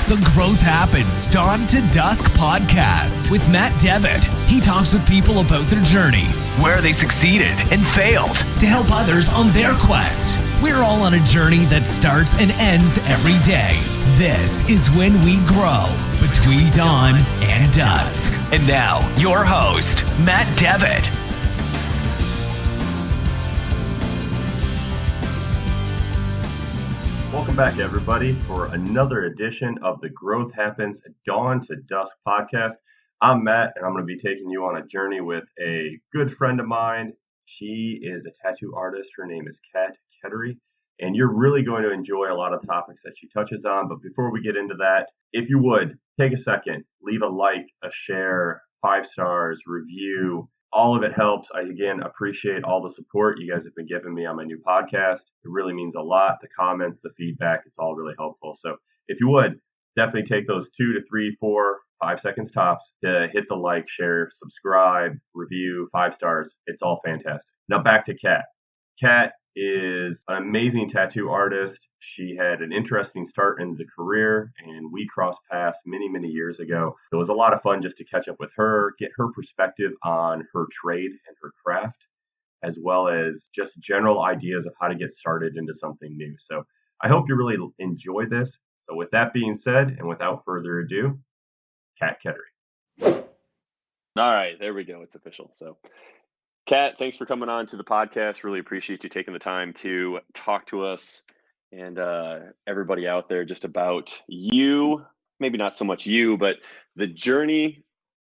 The Growth Happens Dawn to Dusk podcast with Matt Devitt. He talks with people about their journey, where they succeeded and failed to help others on their quest. We're all on a journey that starts and ends every day. This is when we grow between dawn and dusk. And now, your host, Matt Devitt. Welcome back, everybody, for another edition of the Growth Happens Dawn to Dusk podcast. I'm Matt, and I'm going to be taking you on a journey with a good friend of mine. She is a tattoo artist. Her name is Keteri, and you're really going to enjoy a lot of topics that she touches on. But before we get into that, if you would, take a second, leave a like, a share, 5 stars, review. All of it helps. I, again, appreciate all the support you guys have been giving me on my new podcast. It really means a lot. The comments, the feedback, it's all really helpful. So if you would, definitely take those 2 to 3, 4, 5 seconds tops to hit the like, share, subscribe, review, 5 stars. It's all fantastic. Now back to Kat. Kat is an amazing tattoo artist. She had an interesting start in the career, and we crossed paths many, many years ago. It was a lot of fun just to catch up with her, get her perspective on her trade and her craft, as well as just general ideas of how to get started into something new. So I hope you really enjoy this. So with that being said, and without further ado, Kat Keteri. All right, there we go. It's official. So Kat, thanks for coming on to the podcast. Really appreciate you taking the time to talk to us and everybody out there just about you, maybe not so much you, but the journey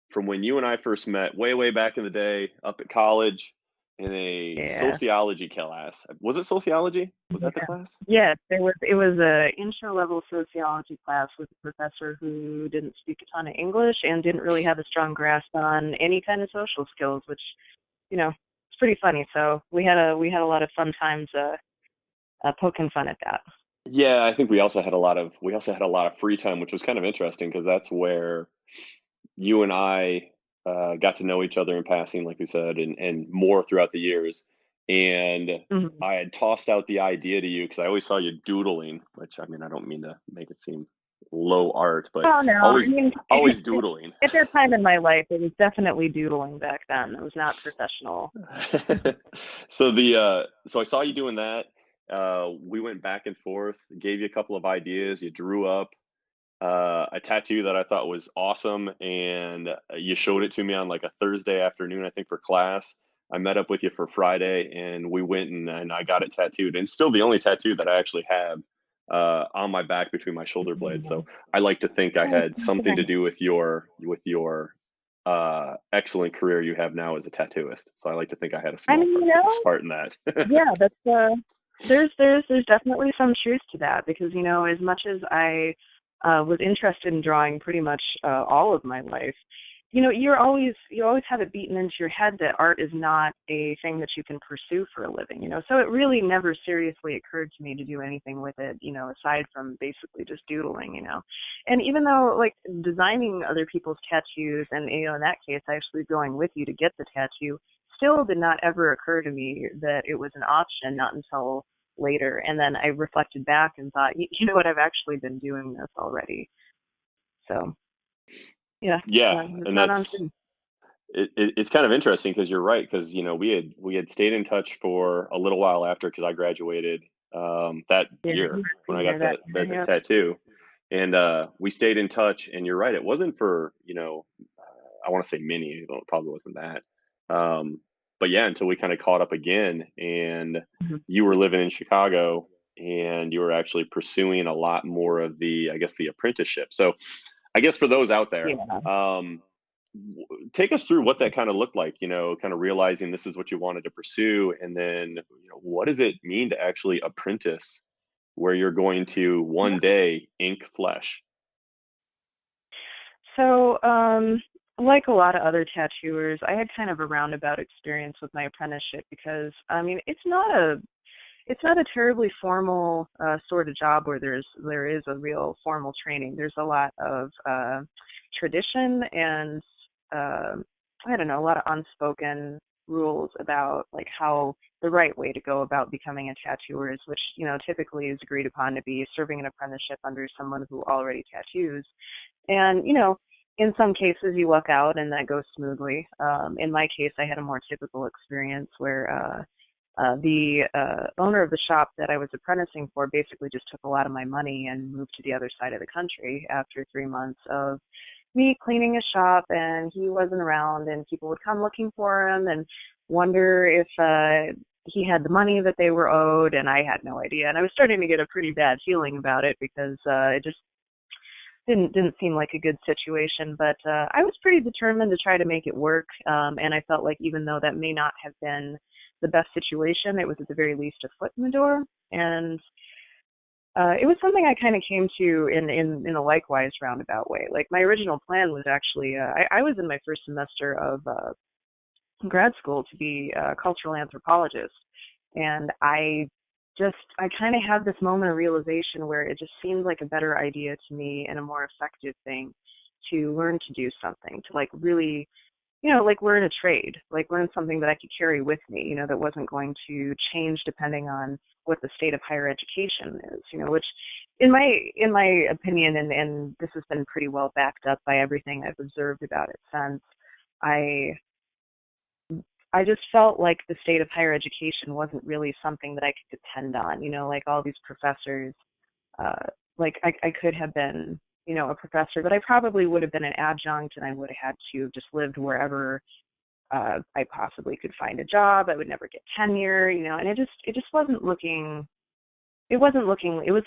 from when you and I first met way back in the day up at college in a sociology class. Was it sociology? Was that the class? Yes, it was a intro level sociology class with a professor who didn't speak a ton of English and didn't really have a strong grasp on any kind of social skills, which, you know, it's pretty funny. So we had a lot of fun times poking fun at that. Yeah, I think we also had a lot of free time, which was kind of interesting because that's where you and I got to know each other in passing, like we said, and more throughout the years. And I had tossed out the idea to you because I always saw you doodling, which, I mean, I don't mean to make it seem low art, but always doodling. At that time in my life, it was definitely doodling back then. It was not professional. So I saw you doing that. We went back and forth, gave you a couple of ideas. You drew up a tattoo that I thought was awesome, and you showed it to me on like a Thursday afternoon, I think, for class. I met up with you for Friday, and we went and I got it tattooed. And it's still the only tattoo that I actually have on my back between my shoulder blades. So I like to think I had something to do with your excellent career you have now as a tattooist. So I like to think I had a small part in that. Yeah, that's there's definitely some truth to that, because, you know, as much as I was interested in drawing pretty much all of my life, you know, you always have it beaten into your head that art is not a thing that you can pursue for a living, you know. So it really never seriously occurred to me to do anything with it, you know, aside from basically just doodling, you know. And even though, like, designing other people's tattoos, and, you know, in that case, actually going with you to get the tattoo, still did not ever occur to me that it was an option, not until later. And then I reflected back and thought, you know what, I've actually been doing this already. So yeah, and it's kind of interesting because you're right, because, you know, we had stayed in touch for a little while after, because I graduated that year when I got that tattoo, and we stayed in touch. And you're right, it wasn't for, you know, I want to say many, though it probably wasn't that, but yeah, until we kind of caught up again, and you were living in Chicago, and you were actually pursuing a lot more of the apprenticeship. So I guess for those out there, take us through what that kind of looked like, you know, kind of realizing this is what you wanted to pursue. And then, you know, what does it mean to actually apprentice, where you're going to one day ink flesh? So, like a lot of other tattooers, I had kind of a roundabout experience with my apprenticeship, because, I mean, it's not a terribly formal sort of job where there is a real formal training. There's a lot of tradition and I don't know, a lot of unspoken rules about like how the right way to go about becoming a tattooer is, which, typically is agreed upon to be serving an apprenticeship under someone who already tattoos. And, in some cases you luck out and that goes smoothly. In my case, I had a more typical experience where the owner of the shop that I was apprenticing for basically just took a lot of my money and moved to the other side of the country after 3 months of me cleaning his shop, and he wasn't around, and people would come looking for him and wonder if he had the money that they were owed, and I had no idea. And I was starting to get a pretty bad feeling about it because it just didn't seem like a good situation. But I was pretty determined to try to make it work, and I felt like even though that may not have been the best situation, it was at the very least a foot in the door. And it was something I kind of came to in a likewise roundabout way. Like my original plan was actually, I was in my first semester of grad school to be a cultural anthropologist. And I kind of had this moment of realization where it just seemed like a better idea to me and a more effective thing to learn to do something, to like really, like learn a trade, like learn something that I could carry with me, that wasn't going to change depending on what the state of higher education is, which in my opinion, and this has been pretty well backed up by everything I've observed about it since, I just felt like the state of higher education wasn't really something that I could depend on, like all these professors, like I could have been, a professor, but I probably would have been an adjunct, and I would have had to have just lived wherever I possibly could find a job. I would never get tenure, and it just wasn't looking. It was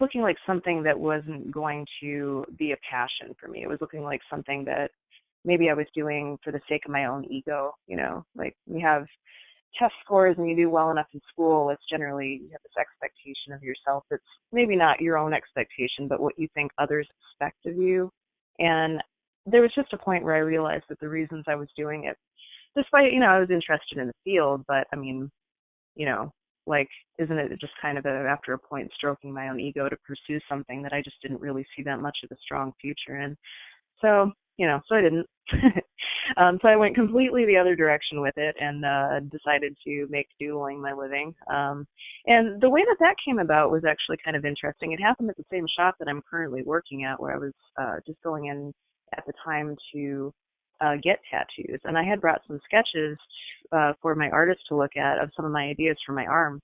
looking like something that wasn't going to be a passion for me. It was looking like something that maybe I was doing for the sake of my own ego, like we have test scores and you do well enough in school, it's generally, you have this expectation of yourself that's maybe not your own expectation, but what you think others expect of you. And there was just a point where I realized that the reasons I was doing it, despite, I was interested in the field, but I mean, like, isn't it just kind of after a point stroking my own ego to pursue something that I just didn't really see that much of a strong future in? So, so I didn't. So I went completely the other direction with it and decided to make doodling my living. And the way that came about was actually kind of interesting. It happened at the same shop that I'm currently working at, where I was just going in at the time to get tattoos. And I had brought some sketches for my artist to look at of some of my ideas for my arm.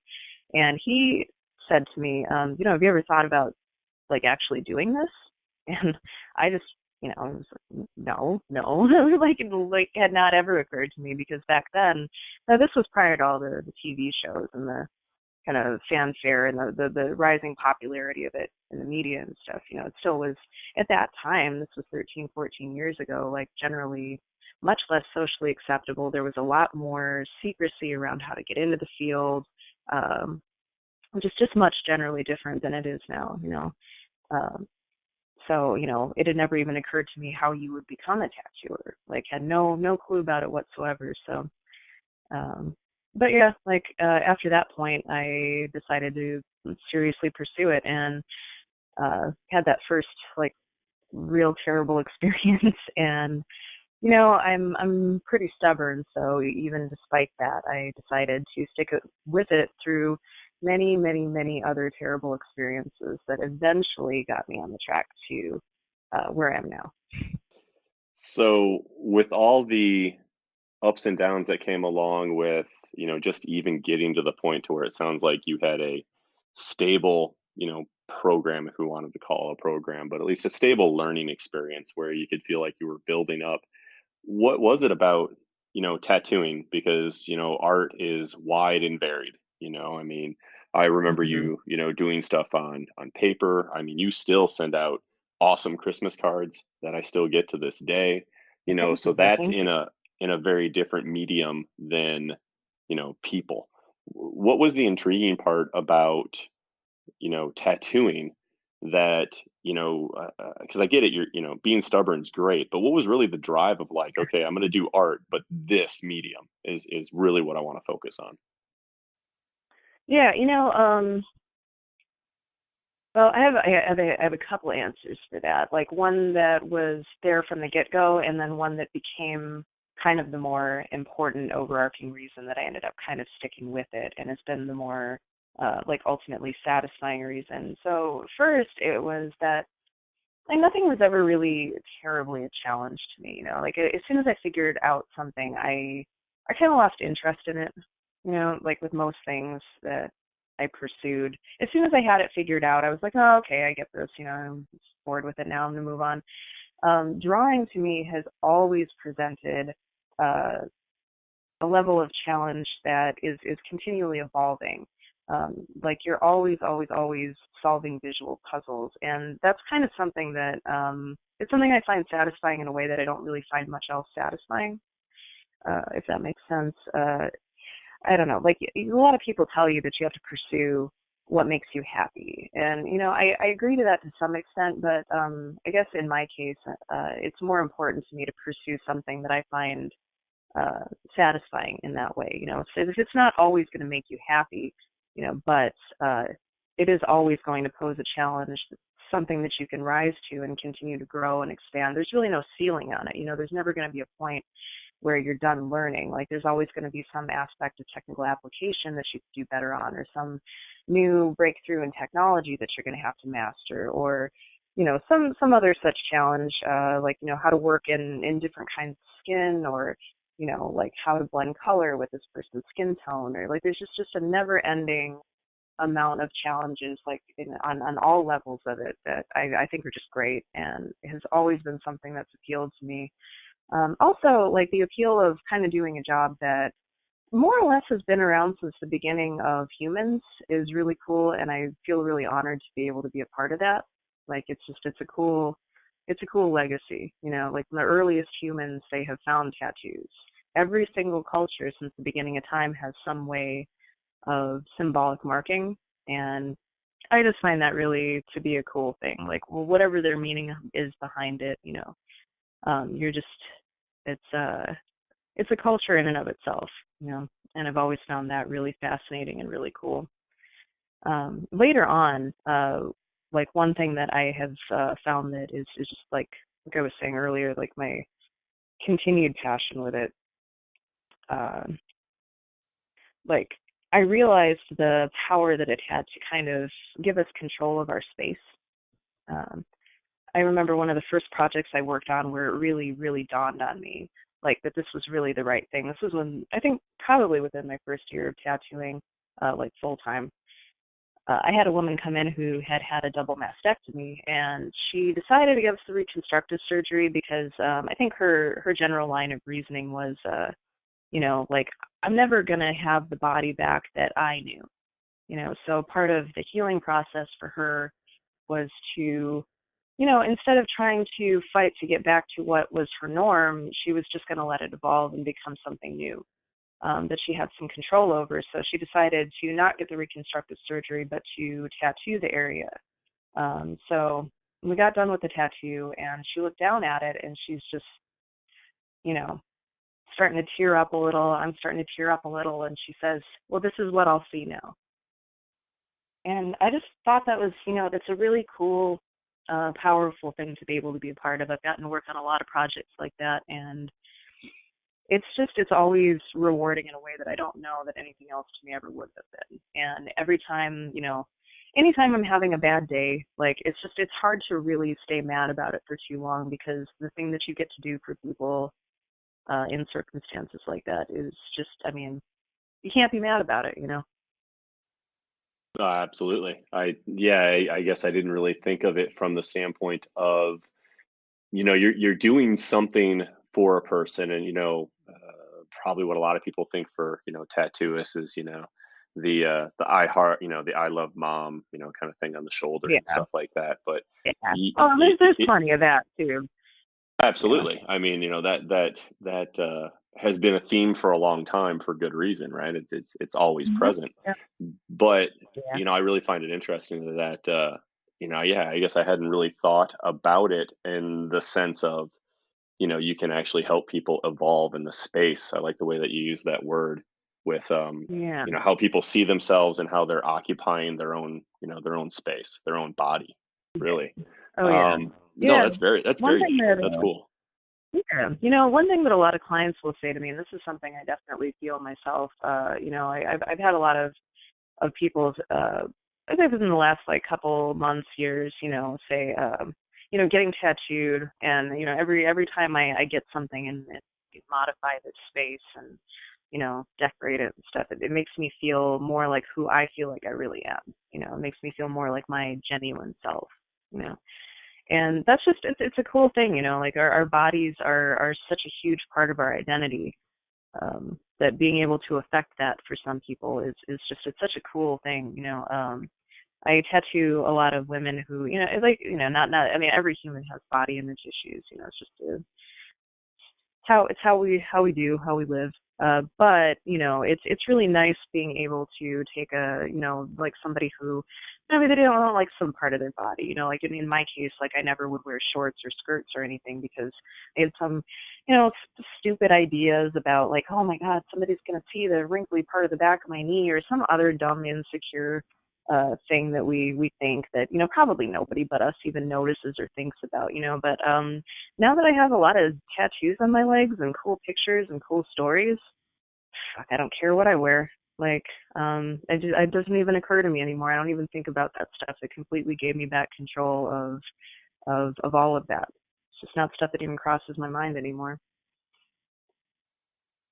And he said to me, have you ever thought about like actually doing this? And I just, I was like, no, like had not ever occurred to me, because back then, now this was prior to all the TV shows and the kind of fanfare and the rising popularity of it in the media and stuff. It still was, at that time, this was 13, 14 years ago, like generally much less socially acceptable. There was a lot more secrecy around how to get into the field, which is just much generally different than it is now, So, it had never even occurred to me how you would become a tattooer. Like, had no clue about it whatsoever. So, but yeah, like, after that point, I decided to seriously pursue it, and had that first, like, real terrible experience. And, I'm pretty stubborn. So even despite that, I decided to stick with it through many, many, many other terrible experiences that eventually got me on the track to where I am now. So with all the ups and downs that came along with, just even getting to the point to where it sounds like you had a stable, program, if we wanted to call it a program, but at least a stable learning experience where you could feel like you were building up. What was it about, tattooing? Because, art is wide and varied, I mean, I remember Mm-hmm. you, doing stuff on paper. I mean, you still send out awesome Christmas cards that I still get to this day, Well, thank so you. that's Thank you. in a very different medium than, people. What was the intriguing part about, tattooing that, because I get it, you're, being stubborn is great, but what was really the drive of like, okay, I'm going to do art, but this medium is really what I want to focus on? Yeah, well, I have a couple answers for that. Like one that was there from the get-go, and then one that became kind of the more important overarching reason that I ended up kind of sticking with it, and it's been the more like ultimately satisfying reason. So first it was that like nothing was ever really terribly a challenge to me, like as soon as I figured out something, I kind of lost interest in it, like with most things that I pursued. As soon as I had it figured out, I was like, oh, okay, I get this, I'm bored with it now, I'm gonna move on. Drawing to me has always presented uh, a level of challenge that is continually evolving. Like you're always solving visual puzzles, and that's kind of something that it's something I find satisfying in a way that I don't really find much else satisfying, if that makes sense. I don't know, like a lot of people tell you that you have to pursue what makes you happy. And, I agree to that to some extent, but I guess in my case, it's more important to me to pursue something that I find satisfying in that way. If it's not always going to make you happy, but it is always going to pose a challenge, something that you can rise to and continue to grow and expand. There's really no ceiling on it. There's never going to be a point where you're done learning. Like there's always going to be some aspect of technical application that you could do better on, or some new breakthrough in technology that you're going to have to master, or some other such challenge, like how to work in different kinds of skin, or like how to blend color with this person's skin tone, or like there's just a never ending amount of challenges, like on all levels of it, that I think are just great, and has always been something that's appealed to me. Also, like the appeal of kind of doing a job that more or less has been around since the beginning of humans is really cool, and I feel really honored to be able to be a part of that. Like it's a cool legacy, like the earliest humans, they have found tattoos. Every single culture since the beginning of time has some way of symbolic marking, and I just find that really to be a cool thing. Like, well, whatever their meaning is behind it, you're just, it's a culture in and of itself, and I've always found that really fascinating and really cool. Later on, like one thing that I have found that is just like I was saying earlier, like my continued passion with it, like I realized the power that it had to kind of give us control of our space. I remember one of the first projects I worked on where it really, really dawned on me, like that this was really the right thing. This was when, I think probably within my first year of tattooing, like full time. I had a woman come in who had had a double mastectomy, and she decided to give us the reconstructive surgery because I think her general line of reasoning was, like I'm never going to have the body back that I knew, so part of the healing process for her was to, instead of trying to fight to get back to what was her norm, she was just going to let it evolve and become something new, that she had some control over. So she decided to not get the reconstructive surgery, but to tattoo the area. So we got done with the tattoo, and she looked down at it, and she's just, starting to tear up a little. I'm starting to tear up a little, and she says, well, this is what I'll see now. And I just thought that was, that's a really cool, powerful thing to be able to be a part of. I've gotten to work on a lot of projects like that, and it's always rewarding in a way that I don't know that anything else to me ever would have been. And every time, anytime I'm having a bad day, like it's hard to really stay mad about it for too long, because the thing that you get to do for people in circumstances like that is just, you can't be mad about it, Absolutely. I guess I didn't really think of it from the standpoint of, you're doing something for a person, and probably what a lot of people think for tattooists is the I heart, the I love mom, kind of thing on the shoulder Yeah. and stuff like that. But Yeah. There's plenty of that too. Absolutely. I mean, that has been a theme for a long time for good reason, right? It's always Mhm. present. Yeah. But Yeah. I really find it interesting that I guess I hadn't really thought about it in the sense of, you can actually help people evolve in the space. I like the way that you use that word with Yeah. how people see themselves and how they're occupying their own, their own space, their own body, really. Oh yeah. No, Yeah. that's very One deep. thing that That's cool. Yeah. One thing that a lot of clients will say to me, and this is something I definitely feel myself, I've had a lot of people, I think within the last like couple months, years, say, getting tattooed, and every time I get something and modify the space and decorate it and stuff, it makes me feel more like who I feel like I really am. It makes me feel more like my genuine self. You know, and that's just it's a cool thing. Like our bodies are such a huge part of our identity, that being able to affect that for some people is just it's such a cool thing. I tattoo a lot of women who, like, not I mean, every human has body image issues. It's just how we do, how we live. But it's really nice being able to take a, like somebody who, maybe they don't like some part of their body. Like in my case, like I never would wear shorts or skirts or anything because I had some, stupid ideas about like, oh my God, somebody's gonna see the wrinkly part of the back of my knee, or some other dumb insecure thing that we think that, probably nobody but us even notices or thinks about. But now that I have a lot of tattoos on my legs and cool pictures and cool stories, fuck, I don't care what I wear. Like, it doesn't even occur to me anymore. I don't even think about that stuff. It completely gave me back control of all of that. It's just not stuff that even crosses my mind anymore.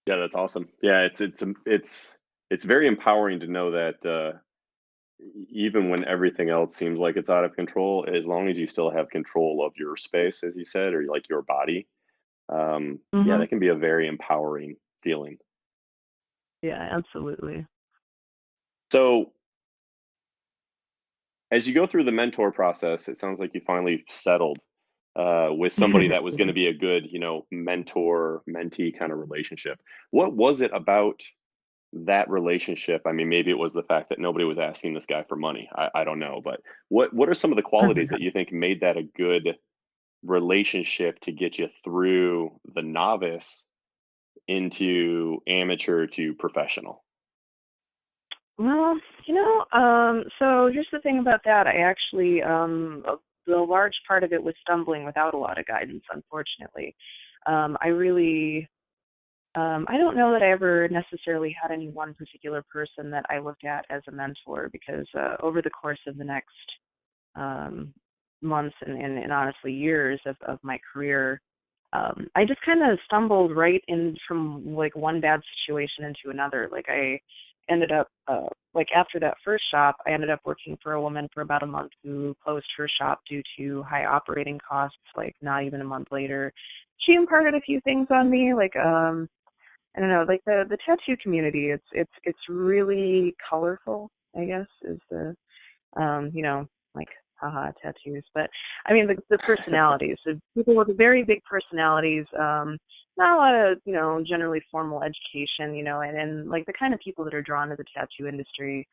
Yeah, that's awesome. Yeah, it's very empowering to know that even when everything else seems like it's out of control, as long as you still have control of your space, as you said, or like your body, yeah, Mhm. that can be a very empowering feeling. Yeah, absolutely. So, as you go through the mentor process, it sounds like you finally settled with somebody that was going to be a good, mentor mentee kind of relationship. What was it about that relationship? I mean, maybe it was the fact that nobody was asking this guy for money. I don't know, but what are some of the qualities that you think made that a good relationship to get you through the novice into amateur to professional? Well, so here's the thing about that. I actually, the large part of it was stumbling without a lot of guidance, unfortunately. I really, I don't know that I ever necessarily had any one particular person that I looked at as a mentor, because over the course of the next um, months and honestly years of my career, I just kind of stumbled right in from like one bad situation into another. Like I ended up, like after that first shop, I ended up working for a woman for about a month who closed her shop due to high operating costs. Like not even a month later, she imparted a few things on me. Like I don't know, like the tattoo community. It's really colorful, I guess, is the like haha tattoos. But I mean the personalities. So people with very big personalities, not a lot of, generally formal education, and like the kind of people that are drawn to the tattoo industry,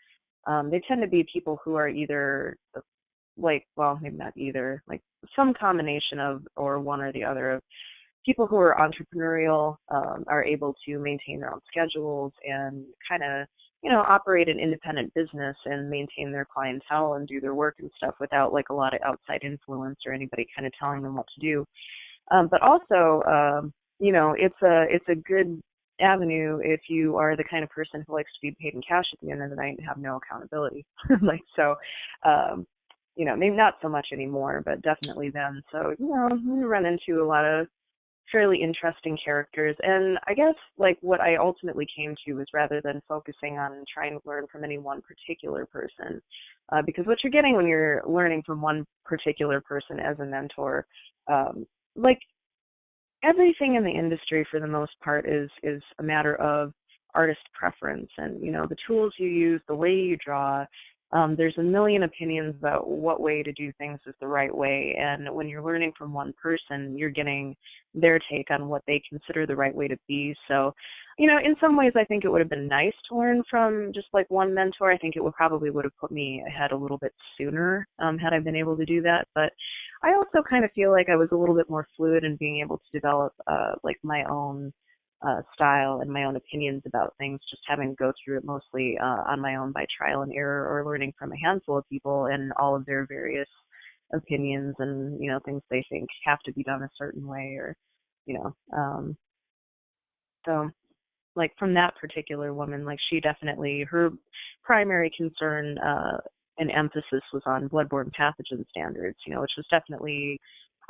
they tend to be people who are either like, well, maybe not either, like some combination of or one or the other of people who are entrepreneurial, are able to maintain their own schedules and kind of, operate an independent business and maintain their clientele and do their work and stuff without like a lot of outside influence or anybody kind of telling them what to do. But also, it's a good avenue if you are the kind of person who likes to be paid in cash at the end of the night and have no accountability. Like so, maybe not so much anymore, but definitely then. So, we run into a lot of fairly interesting characters. And I guess like what I ultimately came to was, rather than focusing on trying to learn from any one particular person, because what you're getting when you're learning from one particular person as a mentor, like everything in the industry for the most part is a matter of artist preference, and the tools you use, the way you draw. There's a million opinions about what way to do things is the right way, and when you're learning from one person, you're getting their take on what they consider the right way to be. So, in some ways, I think it would have been nice to learn from just like one mentor. I think it would have put me ahead a little bit sooner, had I been able to do that. But I also kind of feel like I was a little bit more fluid in being able to develop like my own style and my own opinions about things, just having to go through it mostly on my own by trial and error, or learning from a handful of people and all of their various opinions and things they think have to be done a certain way, or you know. So like from that particular woman, like she definitely, her primary concern and emphasis was on bloodborne pathogen standards, which was definitely,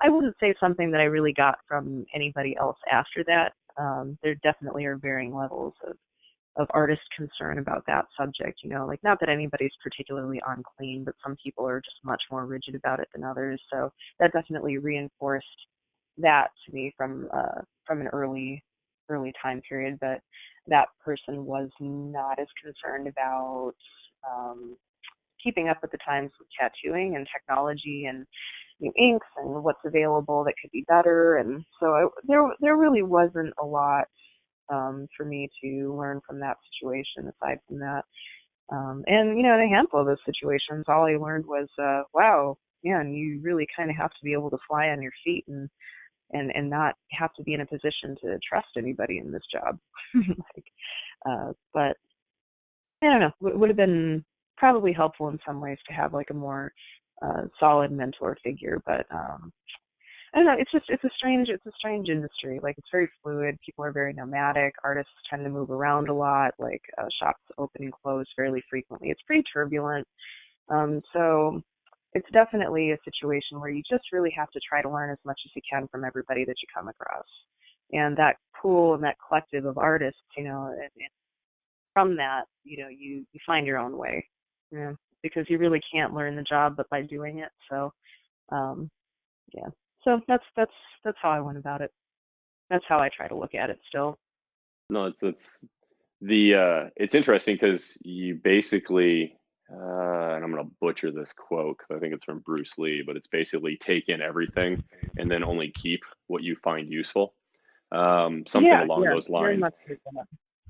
I wouldn't say something that I really got from anybody else after that. There definitely are varying levels of artist concern about that subject, like not that anybody's particularly unclean, but some people are just much more rigid about it than others. So that definitely reinforced that to me from an early time period. But that person was not as concerned about um, keeping up with the times with tattooing and technology and new inks and what's available that could be better. And so there really wasn't a lot for me to learn from that situation aside from that. And, in a handful of those situations, all I learned was, wow, man, you really kind of have to be able to fly on your feet and not have to be in a position to trust anybody in this job. But I don't know, would have been probably helpful in some ways to have like a more solid mentor figure. But I don't know. It's a strange industry. Like it's very fluid. People are very nomadic. Artists tend to move around a lot. Like shops open and close fairly frequently. It's pretty turbulent. So it's definitely a situation where you just really have to try to learn as much as you can from everybody that you come across. And that pool and that collective of artists, and from that, you find your own way. Because you really can't learn the job but by doing it. So um, yeah. So that's how I went about it. That's how I try to look at it still. No, it's it's interesting because you basically, and I'm gonna butcher this quote because I think it's from Bruce Lee, but it's basically take in everything and then only keep what you find useful. Something Yeah, along yeah, those very lines. much like that.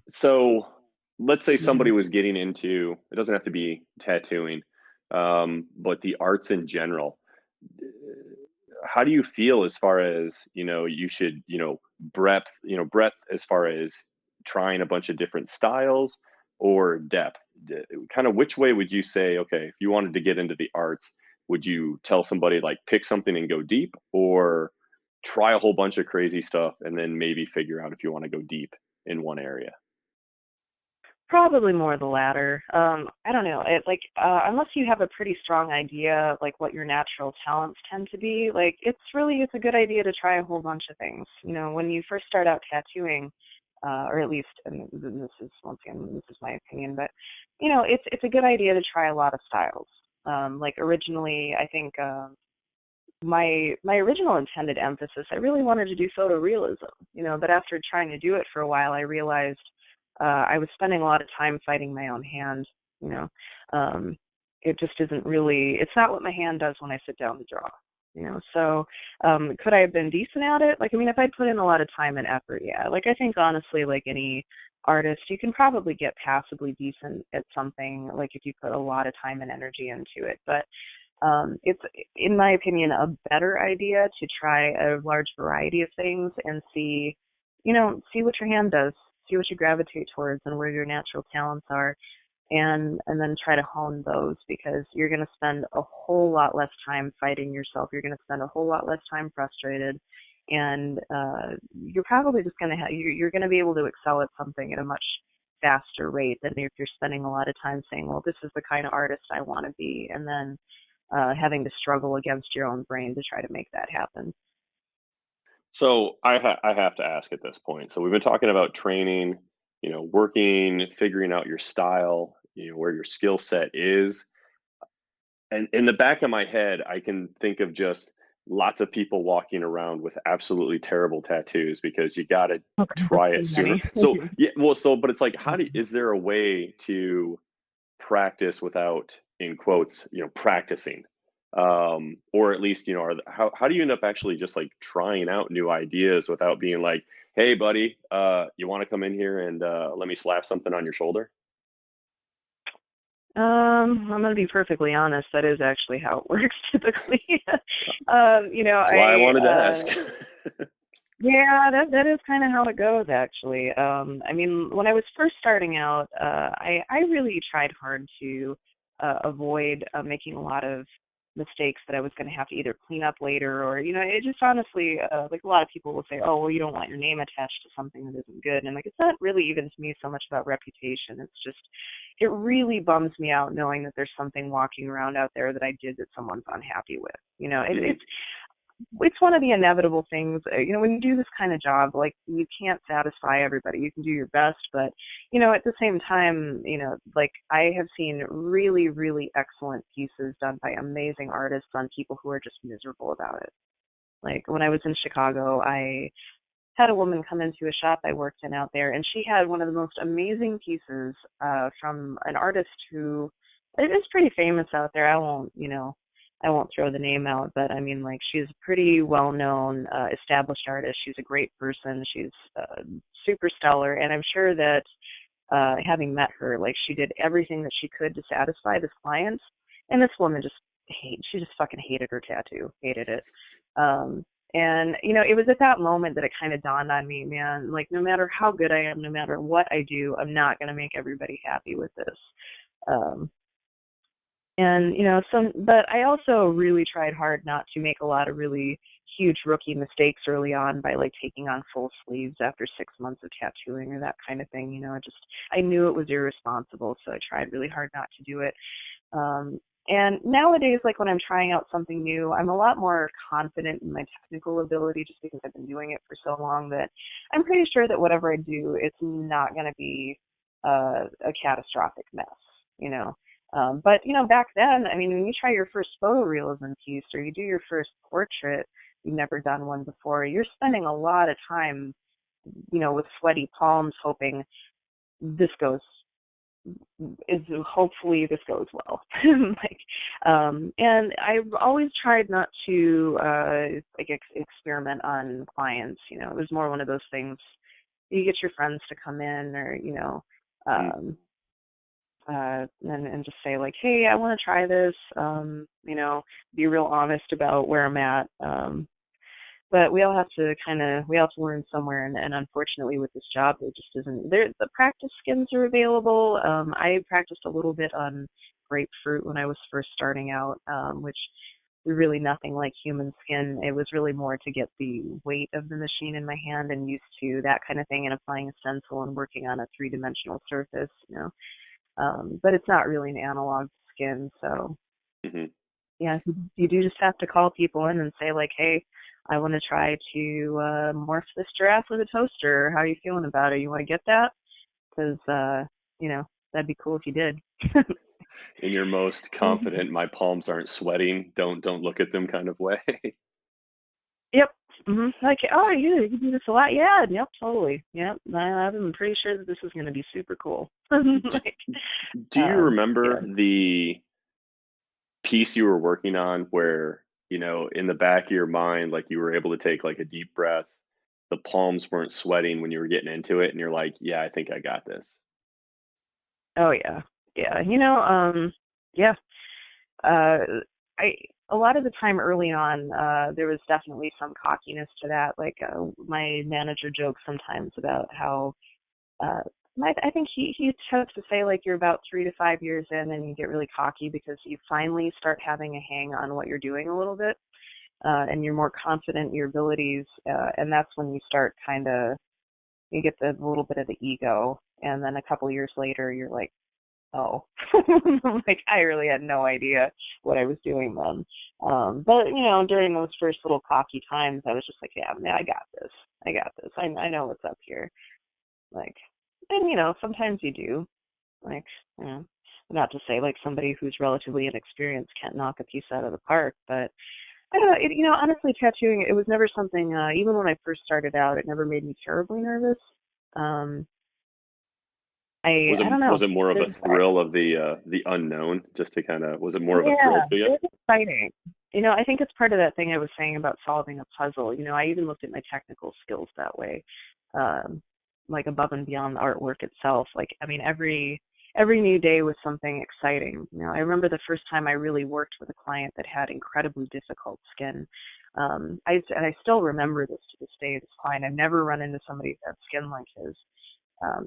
So let's say Mhm. somebody was getting into, it doesn't have to be tattooing, but the arts in general. How do you feel as far as, you should, breadth as far as trying a bunch of different styles or depth? Kind of which way would you say, okay, if you wanted to get into the arts, would you tell somebody like pick something and go deep, or try a whole bunch of crazy stuff and then maybe figure out if you want to go deep in one area? Probably more the latter. I don't know. Unless you have a pretty strong idea of like what your natural talents tend to be, like it's a good idea to try a whole bunch of things. When you first start out tattooing, or at least, and this is once again, this is my opinion, but it's a good idea to try a lot of styles. Like originally, I think my original intended emphasis, I really wanted to do photorealism, but after trying to do it for a while, I realized I was spending a lot of time fighting my own hand, you know. Um, it just isn't really, it's not what my hand does when I sit down to draw, So could I have been decent at it? Like, I mean, if I'd put in a lot of time and effort, yeah. Like, I think honestly, like any artist, you can probably get passably decent at something, like if you put a lot of time and energy into it. But it's, in my opinion, a better idea to try a large variety of things and see what your hand does, see what you gravitate towards and where your natural talents are, and then try to hone those, because you're going to spend a whole lot less time fighting yourself. You're going to spend a whole lot less time frustrated, and you're probably just going to you're going to be able to excel at something at a much faster rate than if you're spending a lot of time saying, well, this is the kind of artist I want to be, and then having to struggle against your own brain to try to make that happen. So I have to ask at this point. So we've been talking about training, working, figuring out your style, where your skill set is. And in the back of my head, I can think of just lots of people walking around with absolutely terrible tattoos because you got to Okay, there's try too it sooner. many. So yeah, well, but it's like, is there a way to practice without, in quotes, practicing, or at least, how do you end up actually just like trying out new ideas without being like, hey buddy, you want to come in here and let me slap something on your shoulder? I'm gonna be perfectly honest. That is actually how it works typically. That's why I wanted to ask. Yeah, that is kind of how it goes actually. I mean, when I was first starting out, I really tried hard to avoid making a lot of mistakes that I was going to have to either clean up later, or, it just honestly, like a lot of people will say, oh, well, you don't want your name attached to something that isn't good. And like, it's not really even to me so much about reputation. It's just, it really bums me out knowing that there's something walking around out there that I did that someone's unhappy with. It's one of the inevitable things. When you do this kind of job, like, you can't satisfy everybody. You can do your best, but at the same time, like, I have seen really, really excellent pieces done by amazing artists on people who are just miserable about it. Like, when I was in Chicago, I had a woman come into a shop I worked in out there, and she had one of the most amazing pieces from an artist who is pretty famous out there. I won't throw the name out, but I mean, like, she's a pretty well-known, established artist. She's a great person. She's super stellar, and I'm sure that having met her, like, she did everything that she could to satisfy this client, and this woman she just fucking hated her tattoo, hated it. And, it was at that moment that it kind of dawned on me, man, like, no matter how good I am, no matter what I do, I'm not going to make everybody happy with this. And, but I also really tried hard not to make a lot of really huge rookie mistakes early on by, like, taking on full sleeves after 6 months of tattooing or that kind of thing. I knew it was irresponsible, so I tried really hard not to do it. And nowadays, like, when I'm trying out something new, I'm a lot more confident in my technical ability just because I've been doing it for so long that I'm pretty sure that whatever I do, it's not going to be a catastrophic mess, But, back then, I mean, when you try your first photorealism piece or you do your first portrait, you've never done one before, you're spending a lot of time, with sweaty palms hoping hopefully this goes well. And I've always tried not to, experiment on clients. It was more one of those things, you get your friends to come in or, and just say, like, hey, I want to try this, be real honest about where I'm at. But we all have to learn somewhere, and unfortunately with this job, there just isn't there. The practice skins are available. I practiced a little bit on grapefruit when I was first starting out, which was really nothing like human skin. It was really more to get the weight of the machine in my hand and used to that kind of thing, and applying a stencil and working on a three-dimensional surface, but it's not really an analog skin, so yeah, you do just have to call people in and say, like, hey, I want to try to morph this giraffe with a toaster. How are you feeling about it? You want to get that? Because, that'd be cool if you did. In your most confident, my palms aren't sweating, don't look at them kind of way. Yep. Mm-hmm. Like, oh, you do this a lot? Yeah, yep, totally. Yep. I'm pretty sure that this is going to be super cool. Do you remember the piece you were working on where, in the back of your mind, like, you were able to take, like, a deep breath, the palms weren't sweating when you were getting into it, and you're like, yeah, I think I got this? Oh, yeah. Yeah. Yeah. A lot of the time early on, there was definitely some cockiness to that. Like, my manager jokes sometimes about how, I think he tends to say, like, you're about 3 to 5 years in and you get really cocky because you finally start having a hang on what you're doing a little bit, and you're more confident in your abilities, and that's when you start you get the little bit of the ego, and then a couple years later, you're like, oh, like, I really had no idea what I was doing then. But, during those first little cocky times, I was just like, yeah, man, I got this. I know what's up here. Like, and, sometimes you do. Like, not to say, like, somebody who's relatively inexperienced can't knock a piece out of the park, but I don't know. Honestly, tattooing, it was never something, even when I first started out, it never made me terribly nervous. I don't know. Was it more of a thrill of the unknown, just to was it more of a thrill to you? It's exciting. I think it's part of that thing I was saying about solving a puzzle. I even looked at my technical skills that way, like, above and beyond the artwork itself. Like, I mean, every new day was something exciting. I remember the first time I really worked with a client that had incredibly difficult skin. I still remember this to this day. This client, I've never run into somebody who had skin like his.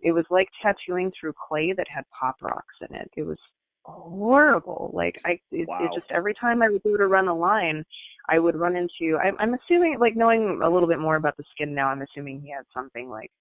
It was like tattooing through clay that had pop rocks in it. It was horrible. Like it Wow. just every time I would go to run a line, I would run into. I'm assuming, like, knowing a little bit more about the skin now, I'm assuming he had something like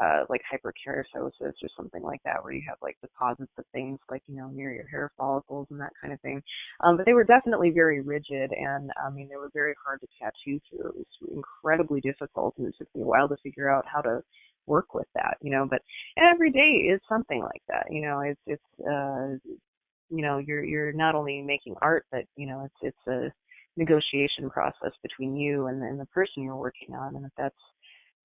hyperkeratosis or something like that, where you have like deposits of things like, near your hair follicles and that kind of thing. But they were definitely very rigid, and I mean, they were very hard to tattoo through. It was incredibly difficult, and it took me a while to figure out how to work with that. But every day is something like that. You're not only making art, but it's a negotiation process between you and the person you're working on. And if that's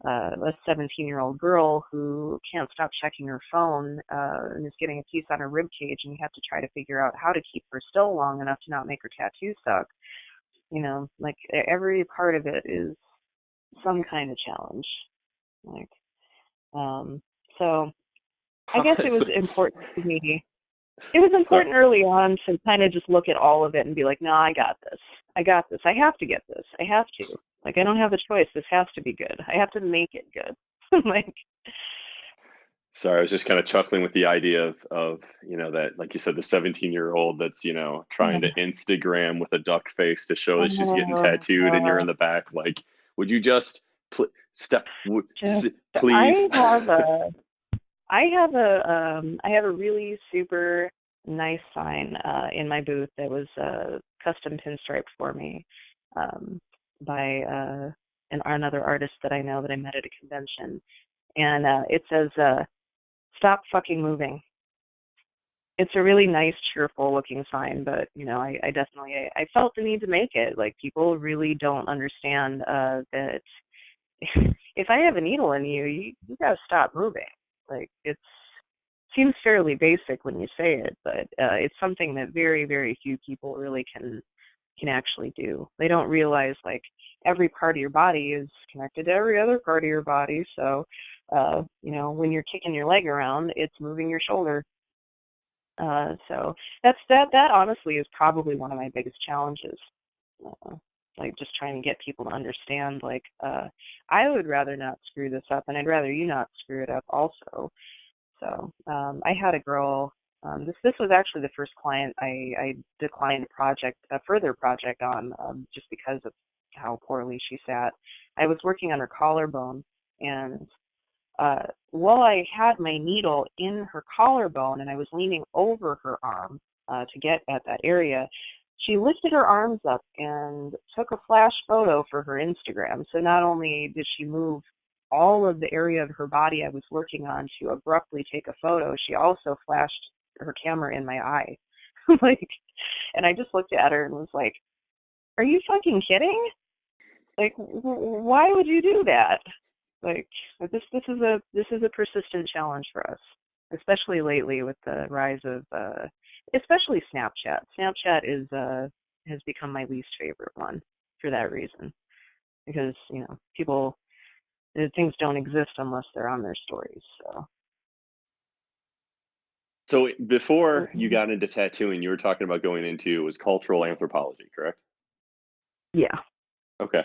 a 17-year-old girl who can't stop checking her phone and is getting a piece on her rib cage, and you have to try to figure out how to keep her still long enough to not make her tattoo suck. Like every part of it is some kind of challenge. Like, so I guess it was so, important to me. It was so important early on to kind of just look at all of it and be like, no, I got this. I got this. I have to get this. I have to. Like, I don't have a choice. This has to be good. I have to make it good. Like, Sorry, I was just kind of chuckling with the idea of that, like you said, the 17-year-old that's, trying to Instagram with a duck face to show that she's getting tattooed, and you're in the back like, would you just just please? I have a really super nice sign in my booth that was custom pinstriped for me by another artist that I know that I met at a convention, and it says "Stop fucking moving." It's a really nice, cheerful looking sign, but I definitely I felt the need to make it. Like, people really don't understand that if I have a needle in you gotta stop moving. Like, seems fairly basic when you say it, but it's something that very, very few people really can actually do. They don't realize, like, every part of your body is connected to every other part of your body. So, when you're kicking your leg around, it's moving your shoulder. So that honestly is probably one of my biggest challenges. Uh, like, just trying to get people to understand, like, I would rather not screw this up, and I'd rather you not screw it up also. So I had a girl. This was actually the first client I declined a further project on, just because of how poorly she sat. I was working on her collarbone, and while I had my needle in her collarbone and I was leaning over her arm to get at that area, she lifted her arms up and took a flash photo for her Instagram. So not only did she move all of the area of her body I was working on to abruptly take a photo, she also flashed her camera in my eye. Like, and I just looked at her and was like, "Are you fucking kidding? Like, why would you do that?" Like, this is a persistent challenge for us, especially lately with the rise of especially Snapchat. Snapchat has become my least favorite one for that reason, because people, things don't exist unless they're on their stories. So before you So got into tattooing, you were talking about going into, was cultural anthropology, correct? yeah. Okay.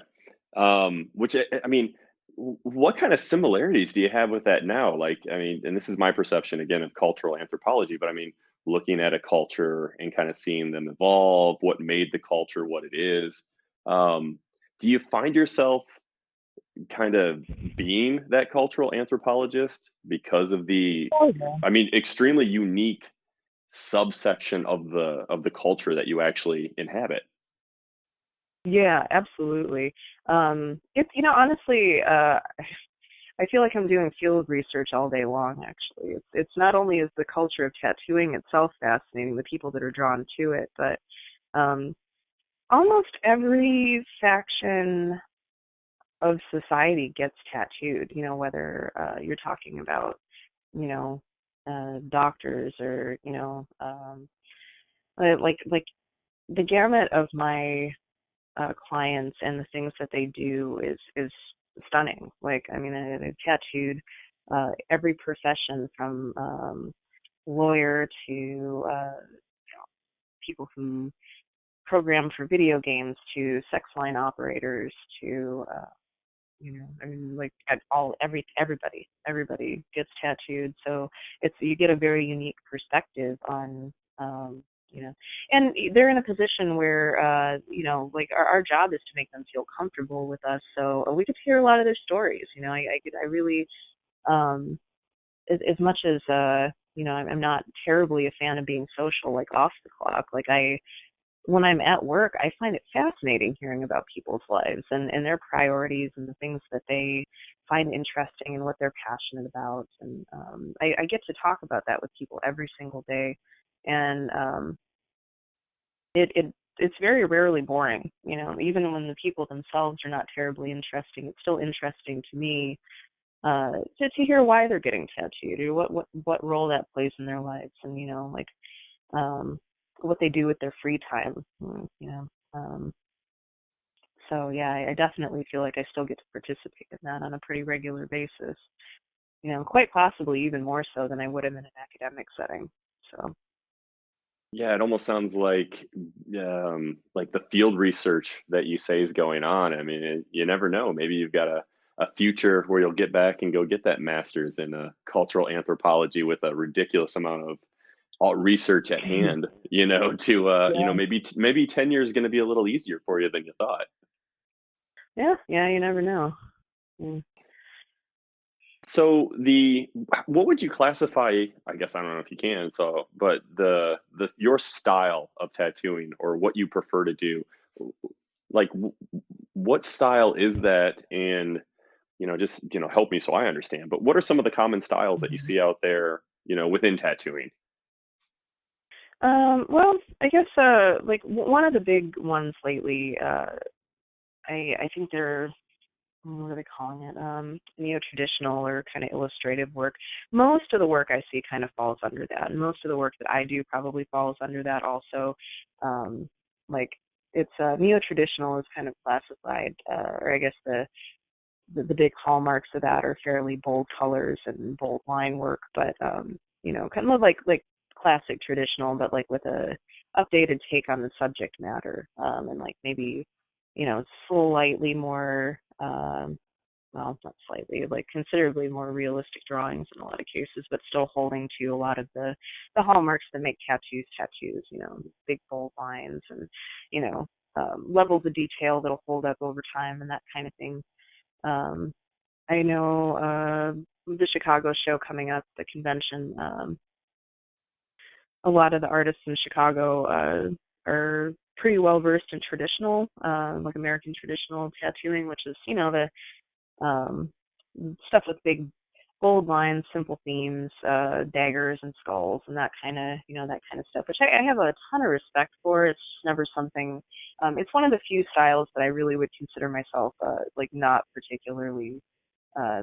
Which I mean, what kind of similarities do you have with that now? Like, I mean, and this is my perception again of cultural anthropology, but I mean, looking at a culture and kind of seeing them evolve, what made the culture what it is. Um, do you find yourself kind of being that cultural anthropologist because of the, Oh yeah. I mean, extremely unique subsection of the culture that you actually inhabit? Yeah, absolutely. It's, honestly, I feel like I'm doing field research all day long, actually. It's not only is the culture of tattooing itself fascinating, the people that are drawn to it, but um, almost every faction of society gets tattooed, whether you're talking about, you know, doctors, or, like the gamut of my clients and the things that they do is stunning. Like, I mean, I've tattooed every profession from lawyer to people who program for video games to sex line operators to I mean, like, at all everybody gets tattooed. So you get a very unique perspective on You know, and they're in a position where, like our job is to make them feel comfortable with us. So we get to hear a lot of their stories. I really, um, as much as, I'm not terribly a fan of being social, like off the clock. Like when I'm at work, I find it fascinating hearing about people's lives and their priorities and the things that they find interesting and what they're passionate about. And I get to talk about that with people every single day. And it's very rarely boring. Even when the people themselves are not terribly interesting, it's still interesting to me to hear why they're getting tattooed or what role that plays in their lives, and like what they do with their free time. Um, so yeah, I definitely feel like I still get to participate in that on a pretty regular basis. Quite possibly even more so than I would have in an academic setting. So. Yeah, it almost sounds like the field research that you say is going on. I mean, you never know. Maybe you've got a future where you'll get back and go get that master's in cultural anthropology with a ridiculous amount of all research at hand. Yeah. Maybe 10 years is going to be a little easier for you than you thought. Yeah, you never know. Mm. So what would you classify? I guess I don't know if you can. So, but the your style of tattooing or what you prefer to do, like what style is that? And just help me so I understand. But what are some of the common styles that you see out there? Within tattooing. Well, I guess like one of the big ones lately, I think they're, what are they calling it? Neo-traditional or kind of illustrative work. Most of the work I see kind of falls under that, and most of the work that I do probably falls under that also. Like it's neo-traditional is kind of classified, or I guess the big hallmarks of that are fairly bold colors and bold line work, but kind of like classic traditional, but like with a updated take on the subject matter, and like maybe slightly more, well, not slightly, like considerably more realistic drawings in a lot of cases, but still holding to a lot of the hallmarks that make tattoos, big bold lines and levels of detail that'll hold up over time and that kind of thing. um, I know the Chicago show coming up, the convention. A lot of the artists in Chicago are pretty well versed in traditional, like American traditional tattooing, which is the um, stuff with big bold lines, simple themes, daggers and skulls, and that kind of that kind of stuff, which I have a ton of respect for. It's just never something. It's one of the few styles that I really would consider myself like not particularly uh,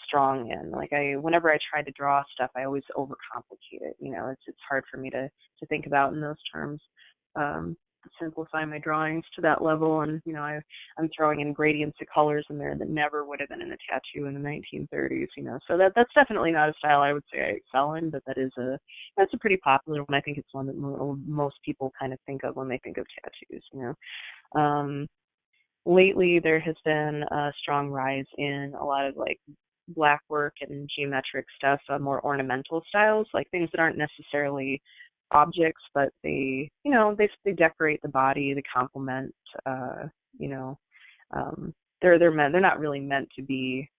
strong in. Like whenever I try to draw stuff, I always overcomplicate it. It's hard for me to think about in those terms. Um, simplify my drawings to that level, and I'm throwing in gradients of colors in there that never would have been in a tattoo in the 1930s. So that's definitely not a style I would say I excel in, but that's a pretty popular one. I think it's one that most people kind of think of when they think of tattoos. Um, Lately there has been a strong rise in a lot of like black work and geometric stuff, more ornamental styles, like things that aren't necessarily objects, but they decorate the body, they complement, you know, they're not really meant to be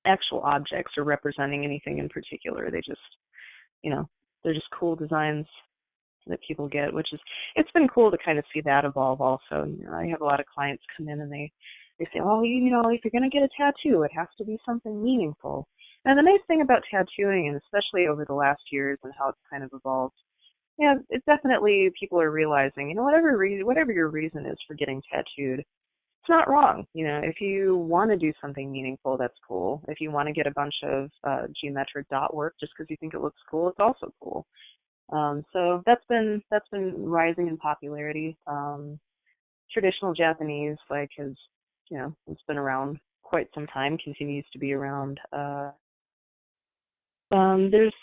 actual objects or representing anything in particular. You know, they're just cool designs that people get, which is, it's been cool to kind of see that evolve also. I have a lot of clients come in and they say, oh, if you're going to get a tattoo, it has to be something meaningful. And the nice thing about tattooing, and especially over the last years and how it's kind of evolved, yeah, it's definitely people are realizing, whatever your reason is for getting tattooed, it's not wrong. If you want to do something meaningful, that's cool. If you want to get a bunch of geometric dot work just because you think it looks cool, it's also cool. So that's been rising in popularity. Traditional Japanese, like, it's been around quite some time, continues to be around. There's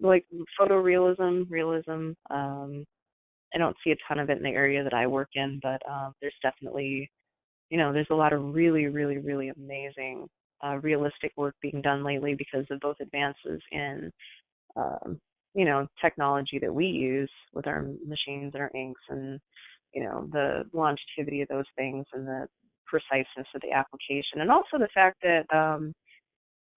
like photorealism, realism. I don't see a ton of it in the area that I work in, but there's definitely, there's a lot of really, really, really amazing realistic work being done lately because of both advances in technology that we use with our machines and our inks, and the longevity of those things and the preciseness of the application, and also the fact that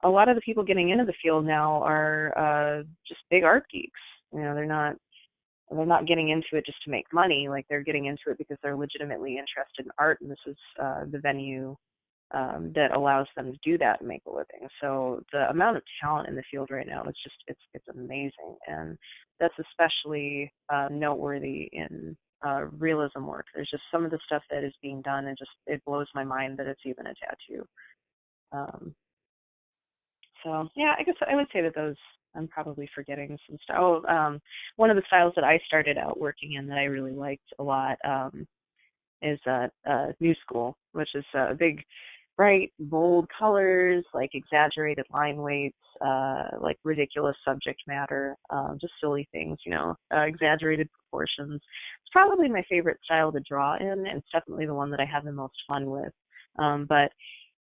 a lot of the people getting into the field now are just big art geeks. They're not getting into it just to make money. Like, they're getting into it because they're legitimately interested in art, and this is the venue that allows them to do that and make a living. So the amount of talent in the field right now is just it's amazing, and that's especially noteworthy in realism work. There's just some of the stuff that is being done, and just it blows my mind that it's even a tattoo. So yeah, I guess I would say that those, I'm probably forgetting some stuff. One of the styles that I started out working in that I really liked a lot is New School, which is big, bright, bold colors, like exaggerated line weights, like ridiculous subject matter, just silly things, exaggerated proportions. It's probably my favorite style to draw in, and it's definitely the one that I have the most fun with. But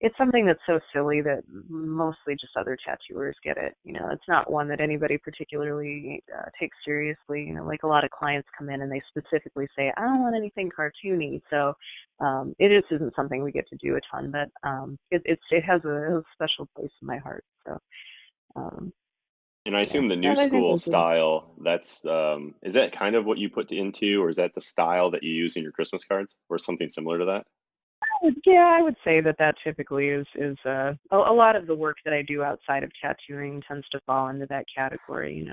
it's something that's so silly that mostly just other tattooers get it. It's not one that anybody particularly takes seriously. Like, a lot of clients come in and they specifically say, I don't want anything cartoony. So it just isn't something we get to do a ton, but it has a special place in my heart. So. And I assume the Yeah, New School style, that's is that kind of what you put into, or is that the style that you use in your Christmas cards, or something similar to that? Yeah, I would say that typically is a lot of the work that I do outside of tattooing tends to fall into that category.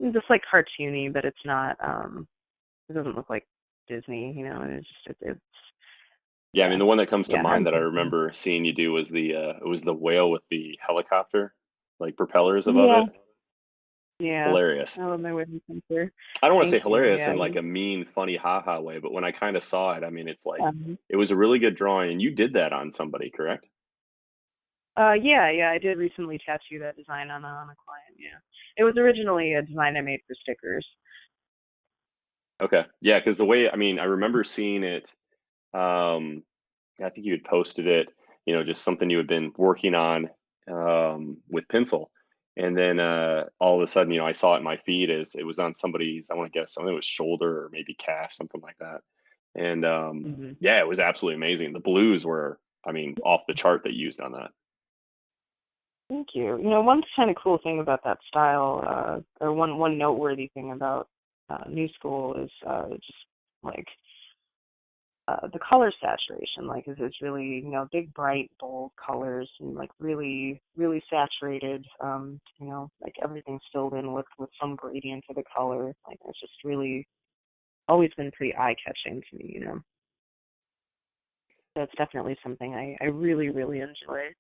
Just like cartoony, but it's not. It doesn't look like Disney. It's just it's. Yeah, I mean, the one that comes to Yeah, mind that I remember seeing you do was it was the whale with the helicopter, like propellers above Yeah. it. Yeah. Hilarious. I love my wedding center. I don't want to say Thank you. hilarious Yeah. in like a mean, funny, haha way, but when I kind of saw it, I mean, it's like Um, it was a really good drawing, and you did that on somebody, correct? yeah, I did recently tattoo that design on a client. Yeah, it was originally a design I made for stickers. Okay, yeah, because the way, I mean, I remember seeing it. Um, I think you had posted it, just something you had been working on with pencil. And then all of a sudden, I saw it in my feed as it was on somebody's, I want to guess something, it was shoulder or maybe calf, something like that. And Hmm. yeah, it was absolutely amazing. The blues were, I mean, off the chart that you used on that. Thank you. One kind of cool thing about that style, or one noteworthy thing about New School is just like the color saturation. Like, it's really big, bright, bold colors, and like really, really saturated. Like everything's filled in with some gradient of the color. Like, it's just really always been pretty eye catching to me. So it's definitely something I really, really enjoy.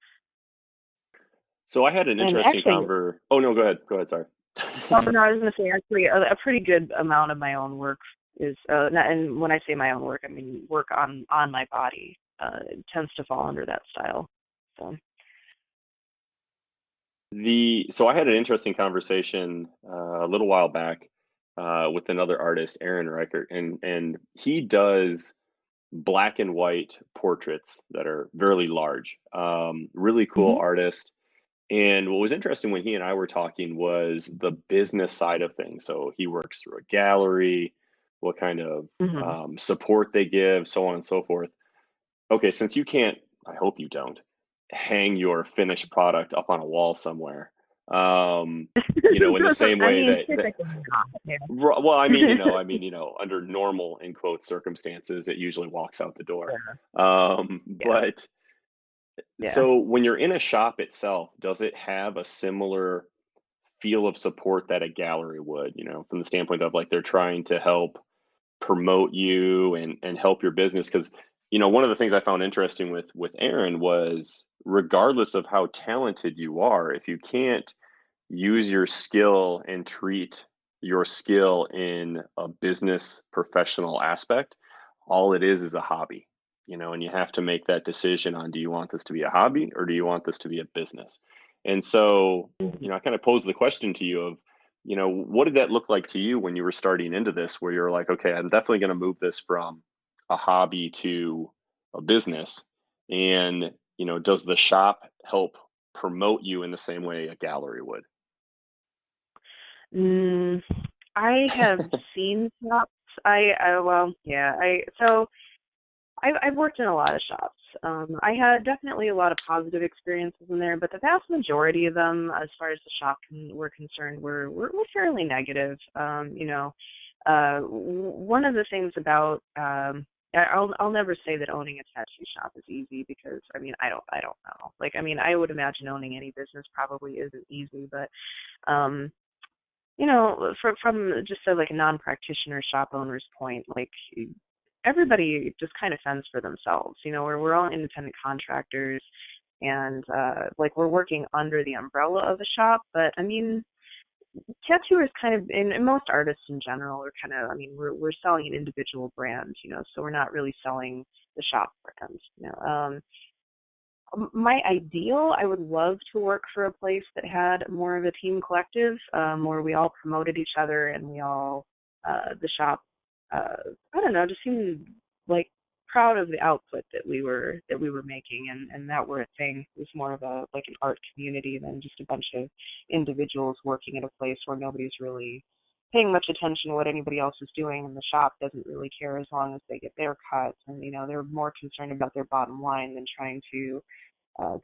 So I had an And interesting actually, Oh no, go ahead. Go ahead. Sorry. oh, no, I was going to say, actually, a pretty good amount of my own work is, and when I say my own work, I mean work on my body. It tends to fall under that style. So. So I had an interesting conversation a little while back with another artist, Aaron Reichert, and he does black and white portraits that are very large. Really cool Mhm. artist. And what was interesting when he and I were talking was the business side of things. So he works through a gallery, what kind of Mhm. support they give, so on and so forth. Okay, since you can't, I hope you don't, hang your finished product up on a wall somewhere. In the same I way mean, that typically not. Yeah. well, under normal in quote circumstances, it usually walks out the door. Yeah. But Yeah. so when you're in a shop itself, does it have a similar feel of support that a gallery would, from the standpoint of like they're trying to help promote you and help your business? Because one of the things I found interesting with Aaron was regardless of how talented you are, if you can't use your skill and treat your skill in a business professional aspect, all it is a hobby. And you have to make that decision on, do you want this to be a hobby or do you want this to be a business? And so Mhm. I kind of posed the question to you of, what did that look like to you when you were starting into this, where you're like, okay, I'm definitely going to move this from a hobby to a business? And does the shop help promote you in the same way a gallery would? Mm, I have seen shops. Well, yeah. I've worked in a lot of shops. I had definitely a lot of positive experiences in there, but the vast majority of them, as far as the shop were concerned, were fairly negative. One of the things about I'll never say that owning a tattoo shop is easy, because I don't know. Like, I would imagine owning any business probably isn't easy, but um from just like a non-practitioner shop owner's point, like, everybody just kind of fends for themselves. We're all independent contractors, and like, we're working under the umbrella of a shop. But tattooers kind of, and most artists in general, are kind of, we're selling an individual brand, so we're not really selling the shop brand. My ideal, I would love to work for a place that had more of a team collective, where we all promoted each other, and we all, the shop, I don't know, just seemed like proud of the output that we were making, and that were a thing. It was more of a, like, an art community than just a bunch of individuals working at a place where nobody's really paying much attention to what anybody else is doing, and the shop doesn't really care as long as they get their cut. And they're more concerned about their bottom line than trying to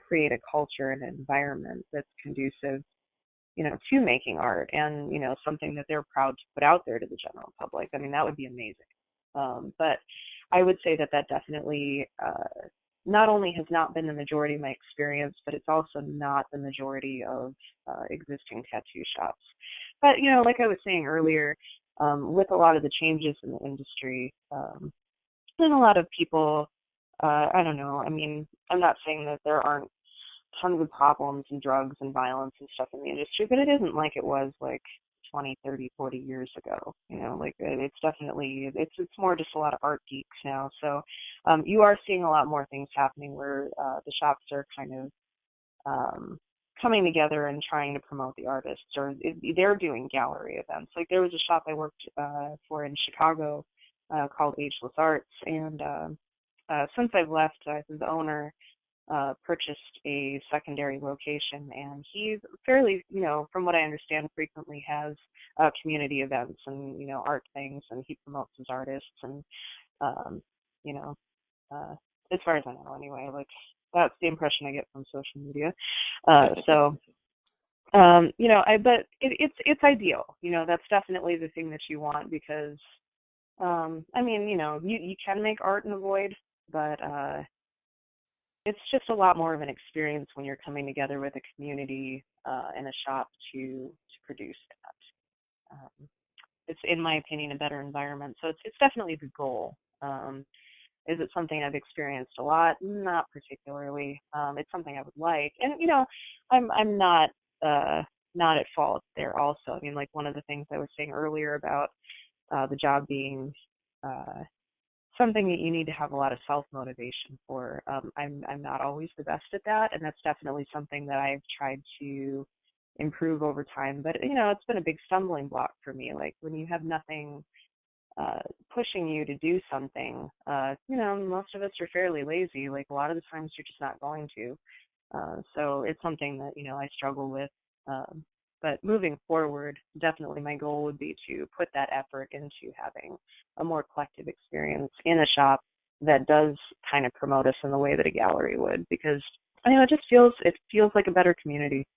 create a culture and an environment that's conducive, to making art, and, something that they're proud to put out there to the general public. That would be amazing. But I would say that definitely, not only has not been the majority of my experience, but it's also not the majority of existing tattoo shops. But, like I was saying earlier, with a lot of the changes in the industry, and a lot of people, I don't know, I'm not saying that there aren't tons of problems and drugs and violence and stuff in the industry, but it isn't like it was like 20, 30, 40 years ago. Like, it's definitely, it's more just a lot of art geeks now. So you are seeing a lot more things happening where the shops are kind of coming together and trying to promote the artists, or they're doing gallery events. Like, there was a shop I worked for in Chicago called Ageless Arts, and since I've left, the owner purchased a secondary location, and he's fairly, from what I understand, frequently has community events and, art things, and he promotes his artists, and um, you know, as far as I know, anyway, like, that's the impression I get from social media. So, but it's ideal. That's definitely the thing that you want, because, you can make art in the void, but it's just a lot more of an experience when you're coming together with a community and a shop to produce that. It's, in my opinion, a better environment. So it's definitely the goal. Is it something I've experienced a lot? Not particularly. It's something I would like, and I'm not at fault there. Also, like, one of the things I was saying earlier about the job being something that you need to have a lot of self-motivation for. I'm not always the best at that, and that's definitely something that I've tried to improve over time. But it's been a big stumbling block for me. Like, when you have nothing pushing you to do something, most of us are fairly lazy. Like, a lot of the times you're just not going to. So it's something that I struggle with. But moving forward, definitely my goal would be to put that effort into having a more collective experience in a shop that does kind of promote us in the way that a gallery would, because it feels like a better community.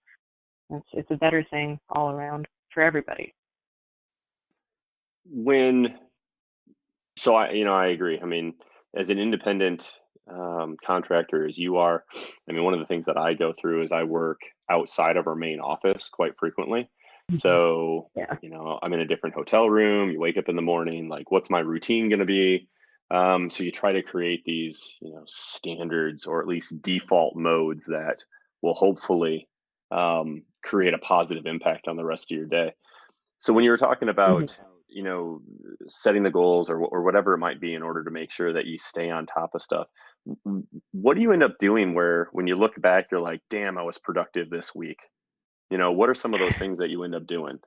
It's a better thing all around for everybody. I agree. As an independent contractor as you are, one of the things that I go through is I work outside of our main office quite frequently. So, Yeah. I'm in a different hotel room. You wake up in the morning, like, what's my routine going to be? So you try to create these, standards, or at least default modes that will hopefully create a positive impact on the rest of your day. So when you were talking Mhm. about, you know, setting the goals, or whatever it might be, in order to make sure that you stay on top of stuff, what do you end up doing where when you look back, you're like, damn, I was productive this week? What are some of those things that you end up doing,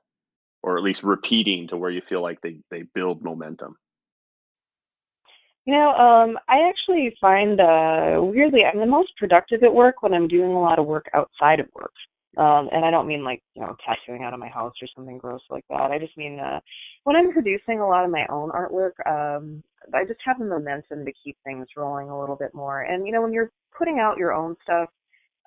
or at least repeating, to where you feel like they build momentum? I actually find weirdly I'm the most productive at work when I'm doing a lot of work outside of work. And I don't mean like, tattooing out of my house or something gross like that. I just mean when I'm producing a lot of my own artwork, I just have the momentum to keep things rolling a little bit more. And when you're putting out your own stuff,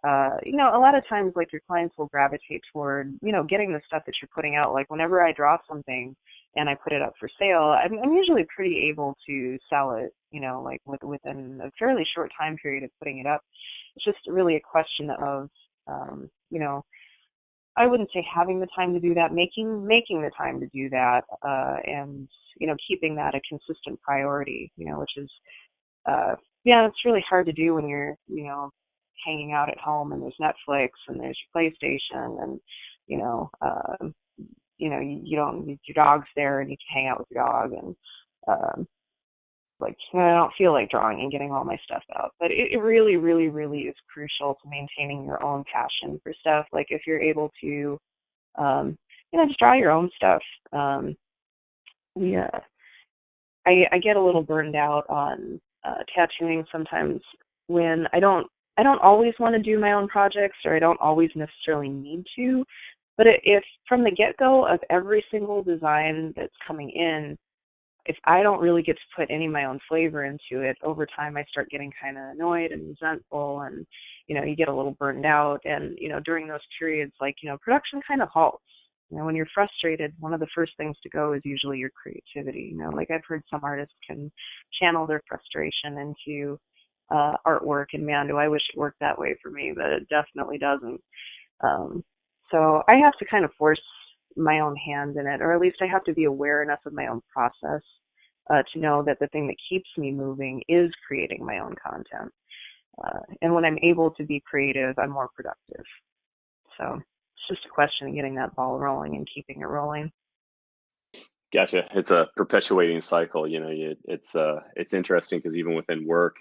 a lot of times, like, your clients will gravitate toward, getting the stuff that you're putting out. Like, whenever I draw something and I put it up for sale, I'm usually pretty able to sell it, like within a fairly short time period of putting it up. It's just really a question of, um, you know, I wouldn't say having the time to do that, making the time to do that, and keeping that a consistent priority, which is yeah, it's really hard to do when you're, hanging out at home and there's Netflix and there's your PlayStation and, you know, uh, you don't, your dog's there and you can hang out with your dog and, like, I don't feel like drawing and getting all my stuff out. But it really, really, really is crucial to maintaining your own passion for stuff. Like, if you're able to, just draw your own stuff. Yeah. I get a little burned out on tattooing sometimes when I don't always want to do my own projects, or I don't always necessarily need to. But if from the get-go of every single design that's coming in, if I don't really get to put any of my own flavor into it, over time I start getting kind of annoyed and resentful, and you get a little burned out. And during those periods, like, production kind of halts. When you're frustrated, one of the first things to go is usually your creativity. Like, I've heard some artists can channel their frustration into artwork, and man, do I wish it worked that way for me, but it definitely doesn't. Um, so I have to kind of force my own hand in it, or at least I have to be aware enough of my own process to know that the thing that keeps me moving is creating my own content. And when I'm able to be creative, I'm more productive. So it's just a question of getting that ball rolling and keeping it rolling. Gotcha. It's a perpetuating cycle. It's interesting because even within work,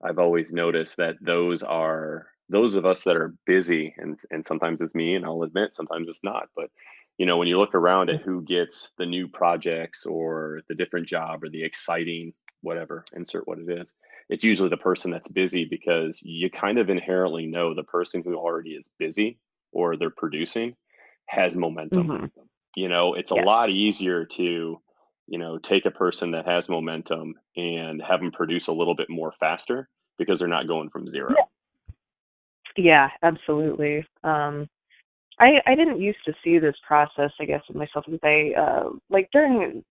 I've always noticed that those of us that are busy, and sometimes it's me, and I'll admit sometimes it's not. But when you look around at who gets the new projects or the different job or the exciting whatever, insert what it is, it's usually the person that's busy, because you kind of inherently know the person who already is busy or they're producing has momentum. Mm-hmm. It's a Yeah. lot easier to take a person that has momentum and have them produce a little bit more faster because they're not going from zero. Yeah, absolutely. I didn't used to see this process, I guess, with myself, because like, during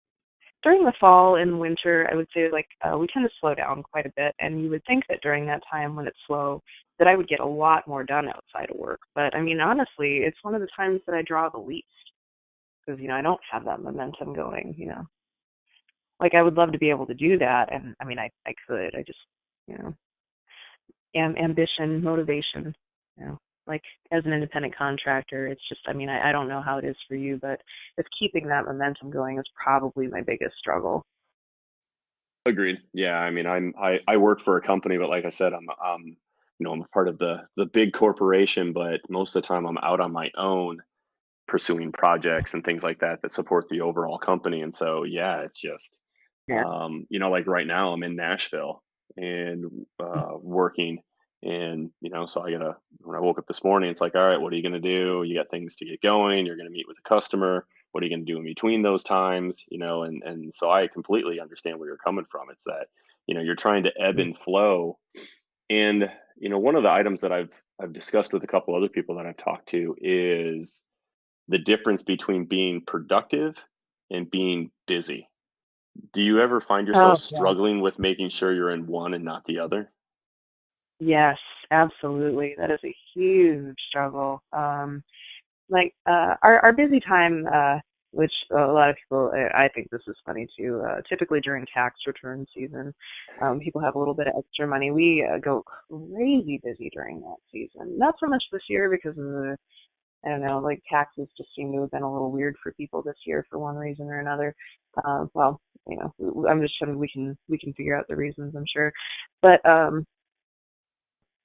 the fall and winter, I would say, like, we tend to slow down quite a bit, and you would think that during that time when it's slow, that I would get a lot more done outside of work. But I mean, honestly, it's one of the times that I draw the least, because I don't have that momentum going. Like, I would love to be able to do that, and I mean, I could. I just, you know, ambition, motivation. Like, as an independent contractor, it's just, I mean, I don't know how it is for you, but it's keeping that momentum going is probably my biggest struggle. Agreed. Yeah, I mean, I work for a company, but like I said, I'm a part of the big corporation, but most of the time I'm out on my own pursuing projects and things like that that support the overall company. And so, yeah, it's just, Yeah. like right now I'm in Nashville and working. And, so when I woke up this morning, it's like, all right, what are you going to do? You got things to get going. You're going to meet with a customer. What are you going to do in between those times? And so I completely understand where you're coming from. It's that, you're trying to ebb and flow. And, one of the items that I've discussed with a couple other people that I've talked to is the difference between being productive and being busy. Do you ever find yourself Oh, yeah. struggling with making sure you're in one and not the other? Yes, absolutely. That is a huge struggle. Like, our busy time, which a lot of people, I think this is funny too, typically during tax return season, people have a little bit of extra money. We go crazy busy during that season. Not so much this year because of the, I don't know, like, taxes just seem to have been a little weird for people this year for one reason or another. Well, I'm just sure we can figure out the reasons, I'm sure. But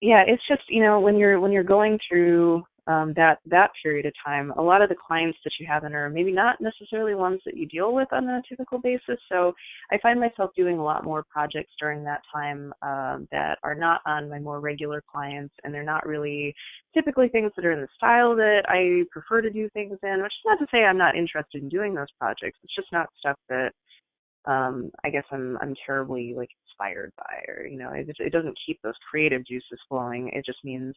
yeah, it's just, when you're going through that period of time, a lot of the clients that you have in are maybe not necessarily ones that you deal with on a typical basis. So I find myself doing a lot more projects during that time that are not on my more regular clients, and they're not really typically things that are in the style that I prefer to do things in, which is not to say I'm not interested in doing those projects. It's just not stuff that I guess I'm terribly like inspired by, or it doesn't keep those creative juices flowing. It just means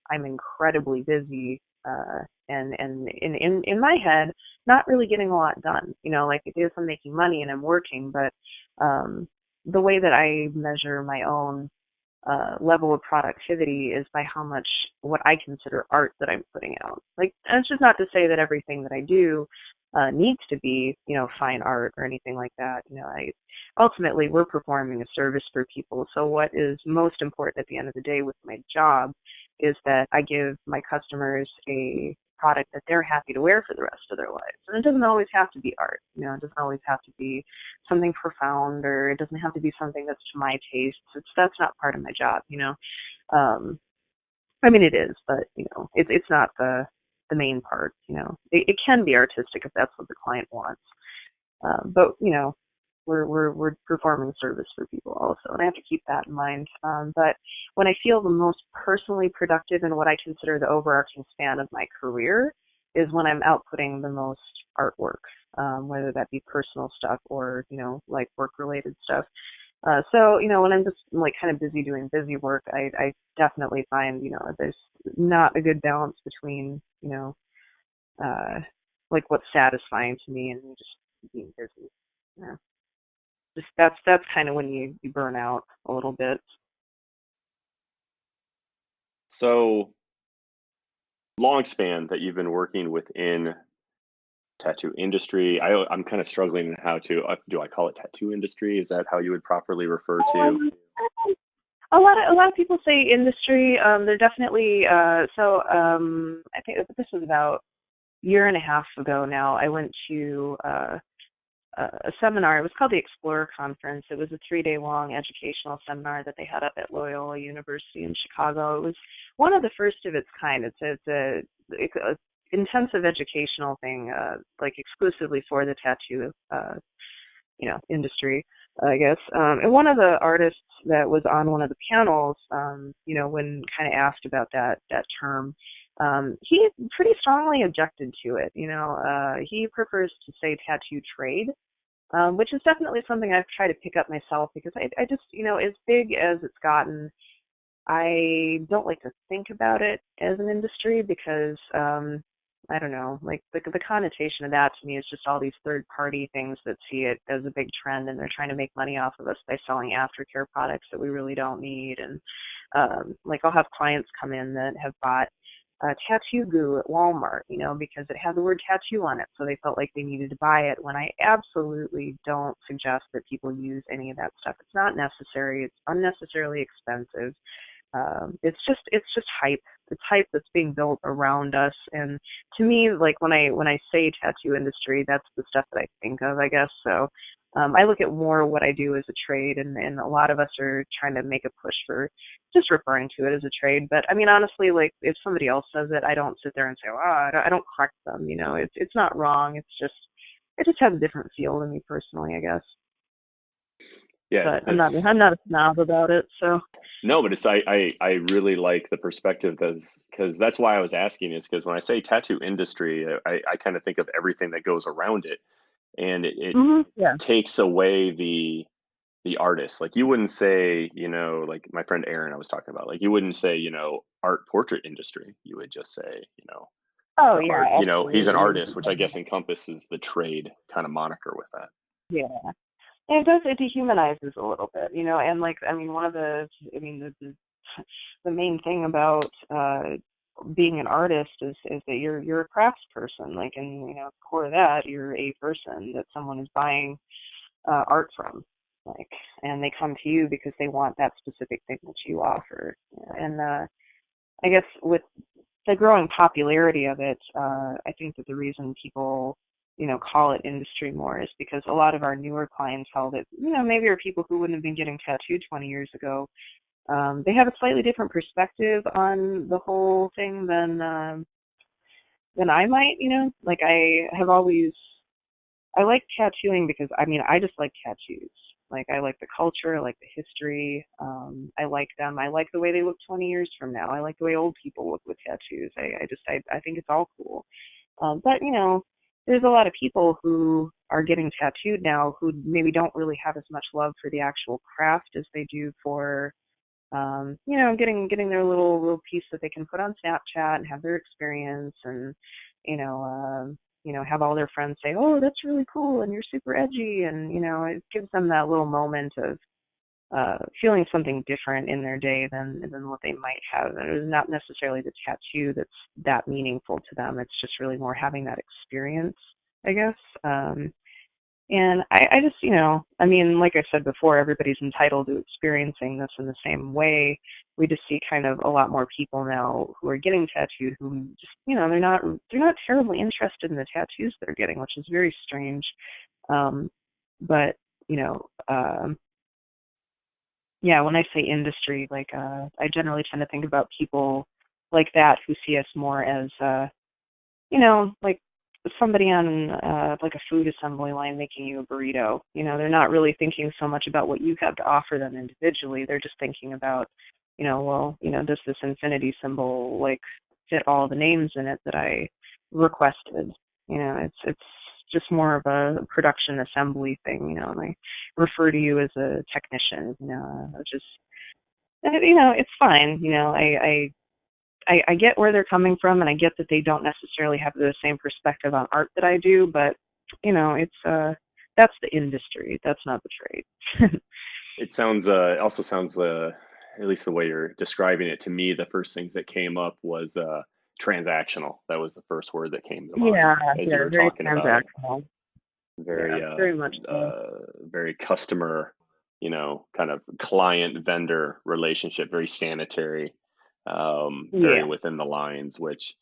I'm incredibly busy, and in my head, not really getting a lot done. Like it is, I'm making money and I'm working, but the way that I measure my own level of productivity is by how much what I consider art that I'm putting out. Like, and it's just not to say that everything that I do needs to be, fine art or anything like that. Ultimately we're performing a service for people. So what is most important at the end of the day with my job is that I give my customers a product that they're happy to wear for the rest of their lives. And it doesn't always have to be art. It doesn't always have to be something profound, or it doesn't have to be something that's to my taste. That's not part of my job. I mean, it is, but it's not the main part. It can be artistic if that's what the client wants. But we're performing service for people also, and I have to keep that in mind. But when I feel the most personally productive in what I consider the overarching span of my career is when I'm outputting the most artwork, whether that be personal stuff or like work related stuff. So when I'm just like kind of busy doing busy work, I definitely find there's not a good balance between like what's satisfying to me and just being busy. Yeah. Just that's kind of when you burn out a little bit. So long span that you've been working within tattoo industry. I'm kind of struggling in how to do I call it tattoo industry? Is that how you would properly refer to? A lot of people say industry. They're definitely I think this was about a year and a half ago now. I went to a seminar. It was called the Explorer Conference. It was a 3-day long educational seminar that they had up at Loyola University in Chicago. It was one of the first of its kind. It's a intensive educational thing, like exclusively for the tattoo, industry, I guess. And one of the artists that was on one of the panels, when kind of asked about that term, he pretty strongly objected to it. He prefers to say tattoo trade, which is definitely something I've tried to pick up myself, because I just, as big as it's gotten, I don't like to think about it as an industry because, I don't know, like the connotation of that to me is just all these third party things that see it as a big trend, and they're trying to make money off of us by selling aftercare products that we really don't need. And like I'll have clients come in that have bought tattoo glue at Walmart, because it had the word tattoo on it, so they felt like they needed to buy it, when I absolutely don't suggest that people use any of that stuff. It's not necessary. It's unnecessarily expensive. It's just hype. It's hype that's being built around us. And to me, like when I say tattoo industry, that's the stuff that I think of, I guess. So I look at more what I do as a trade, and a lot of us are trying to make a push for just referring to it as a trade. But I mean, honestly, like if somebody else says it, I don't sit there and say, "Oh, I don't correct them." It's not wrong. It just has a different feel to me personally, I guess. Yeah, but I'm not a snob about it. So no, but I really like the perspective, because that's why I was asking, is because when I say tattoo industry, I kind of think of everything that goes around it, and it yeah. takes away the artist. Like you wouldn't say, like my friend Aaron I was talking about, like you wouldn't say, art portrait industry. You would just say, Oh the yeah, art, he's an absolutely. artist, which I guess encompasses the trade kind of moniker with that. Yeah. And it dehumanizes a little bit, and like, I mean, the main thing about being an artist is that you're a crafts person, like, and core of that, you're a person that someone is buying art from, like, and they come to you because they want that specific thing that you offer. And I guess with the growing popularity of it, I think that the reason people call it industry more is because a lot of our newer clientele that, maybe are people who wouldn't have been getting tattooed 20 years ago, they have a slightly different perspective on the whole thing than than I might, like I like tattooing because I just like tattoos. Like I like the culture, I like the history. I like them. I like the way they look 20 years from now. I like the way old people look with tattoos. I think it's all cool. But there's a lot of people who are getting tattooed now who maybe don't really have as much love for the actual craft as they do for getting their little piece that they can put on Snapchat and have their experience and, you know, have all their friends say, "Oh, that's really cool," and you're super edgy, and it gives them that little moment of feeling something different in their day than what they might have. And it was not necessarily the tattoo that's that meaningful to them. It's just really more having that experience, I guess. And I just, like I said before, everybody's entitled to experiencing this in the same way. We just see kind of a lot more people now who are getting tattooed who just, they're not terribly interested in the tattoos they're getting, which is very strange. But, you know, um, yeah, when I say industry, like, I generally tend to think about people like that who see us more as, like somebody on like a food assembly line making you a burrito. They're not really thinking so much about what you have to offer them individually. They're just thinking about, does this infinity symbol like fit all the names in it that I requested? It's just more of a production assembly thing, and I refer to you as a technician, just it's fine. I get where they're coming from, and I get that they don't necessarily have the same perspective on art that I do, but it's that's the industry. That's not the trade. It also sounds, at least the way you're describing it to me, the first things that came up was transactional. That was the first word that came to mind Yeah, as you yeah, were very talking about it. transactional. Yeah, Very, very much so. very customer, kind of client vendor relationship, very sanitary, very Yeah. within the lines, which,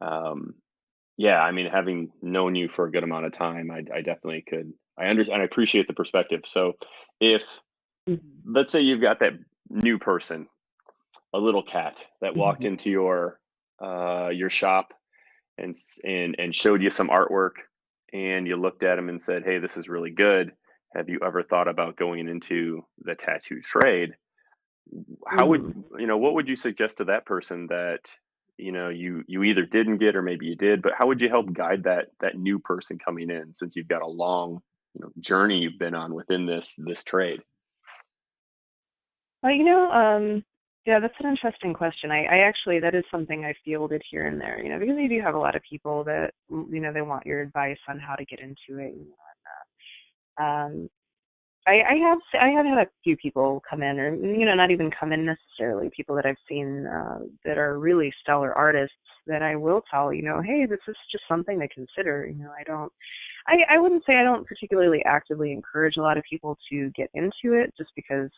um, yeah, I mean, having known you for a good amount of time, I definitely could, I understand, I appreciate the perspective. So if, Hmm. let's say you've got that new person, a little cat that walked Hmm. into your shop and showed you some artwork, and you looked at him and said, "Hey, this is really good. Have you ever thought about going into the tattoo trade?" How would, Hmm. what would you suggest to that person that, you either didn't get or maybe you did, but how would you help guide that new person coming in, since you've got a long, journey you've been on within this trade? Well, yeah, that's an interesting question. I actually, that is something I fielded here and there, because you do have a lot of people that, they want your advice on how to get into it. Um, I have had a few people come in, or not even come in necessarily. People that I've seen that are really stellar artists that I will tell, hey, this is just something to consider. I wouldn't say I don't particularly actively encourage a lot of people to get into it, just because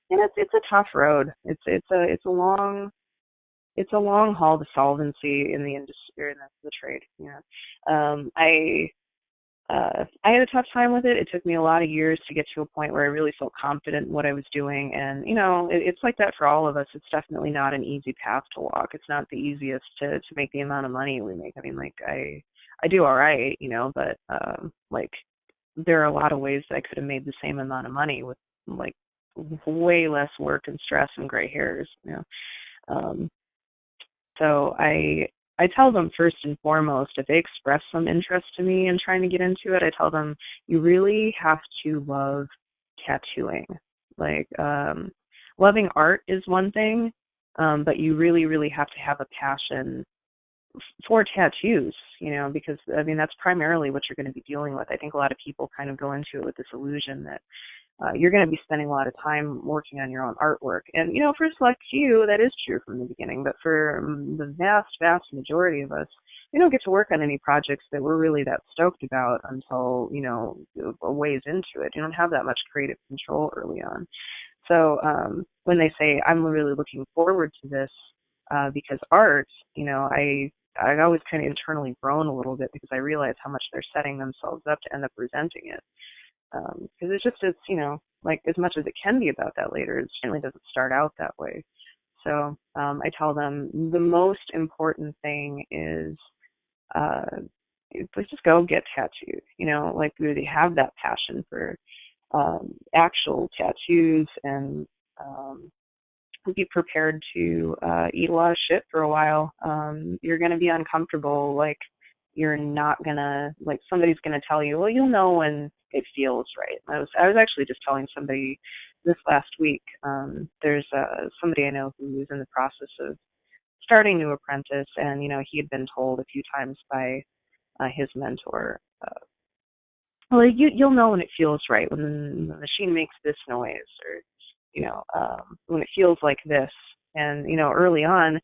it's a tough road. It's a long haul to solvency in the industry, or in the trade. I had a tough time with it. It took me a lot of years to get to a point where I really felt confident in what I was doing. And, it's like that for all of us. It's definitely not an easy path to walk. It's not the easiest to make the amount of money we make. I mean, like, I do all right, but, like, there are a lot of ways that I could have made the same amount of money with, like, way less work and stress and gray hairs. Um, so I tell them first and foremost, if they express some interest to me in trying to get into it, I tell them you really have to love tattooing. Like, loving art is one thing, but you really, really have to have a passion for tattoos, because that's primarily what you're going to be dealing with. I think a lot of people kind of go into it with this illusion that you're going to be spending a lot of time working on your own artwork. And, for a select few, that is true from the beginning. But for the vast, vast majority of us, we don't get to work on any projects that we're really that stoked about until, a ways into it. You don't have that much creative control early on. So when they say, I'm really looking forward to this because art, I always kind of internally groan a little bit, because I realize how much they're setting themselves up to end up resenting it. Because it's like, as much as it can be about that later, it certainly doesn't start out that way. So I tell them the most important thing is like just go get tattooed. Like really have that passion for actual tattoos, and be prepared to eat a lot of shit for a while. You're gonna be uncomfortable. Like you're not gonna like somebody's gonna tell you, well, you'll know when it feels right. I was actually just telling somebody this last week. There's somebody I know who is in the process of starting to apprentice, and he had been told a few times by his mentor, well, you'll know when it feels right, when the machine makes this noise, or when it feels like this. And early on,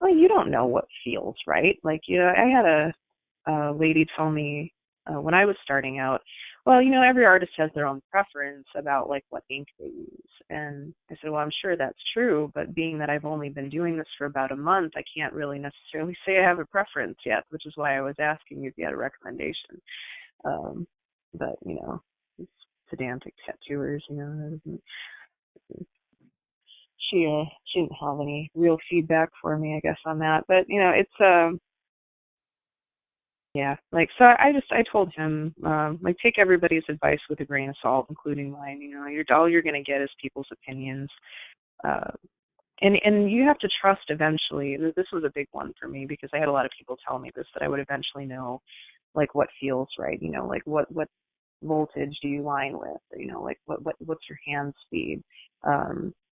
well, you don't know what feels right. Like I had a lady tell me when I was starting out, well, every artist has their own preference about like what ink they use. And I said, well, I'm sure that's true, but being that I've only been doing this for about a month, I can't really necessarily say I have a preference yet, which is why I was asking you if you had a recommendation. But it's pedantic tattooers, she didn't have any real feedback for me, I guess, on that. But it's yeah, like, so I told him, like, take everybody's advice with a grain of salt, including mine. All you're gonna get is people's opinions. uh and you have to trust eventually. This was a big one for me, because I had a lot of people tell me this, that I would eventually know like what feels right, like what voltage do you line with, like what's your hand speed.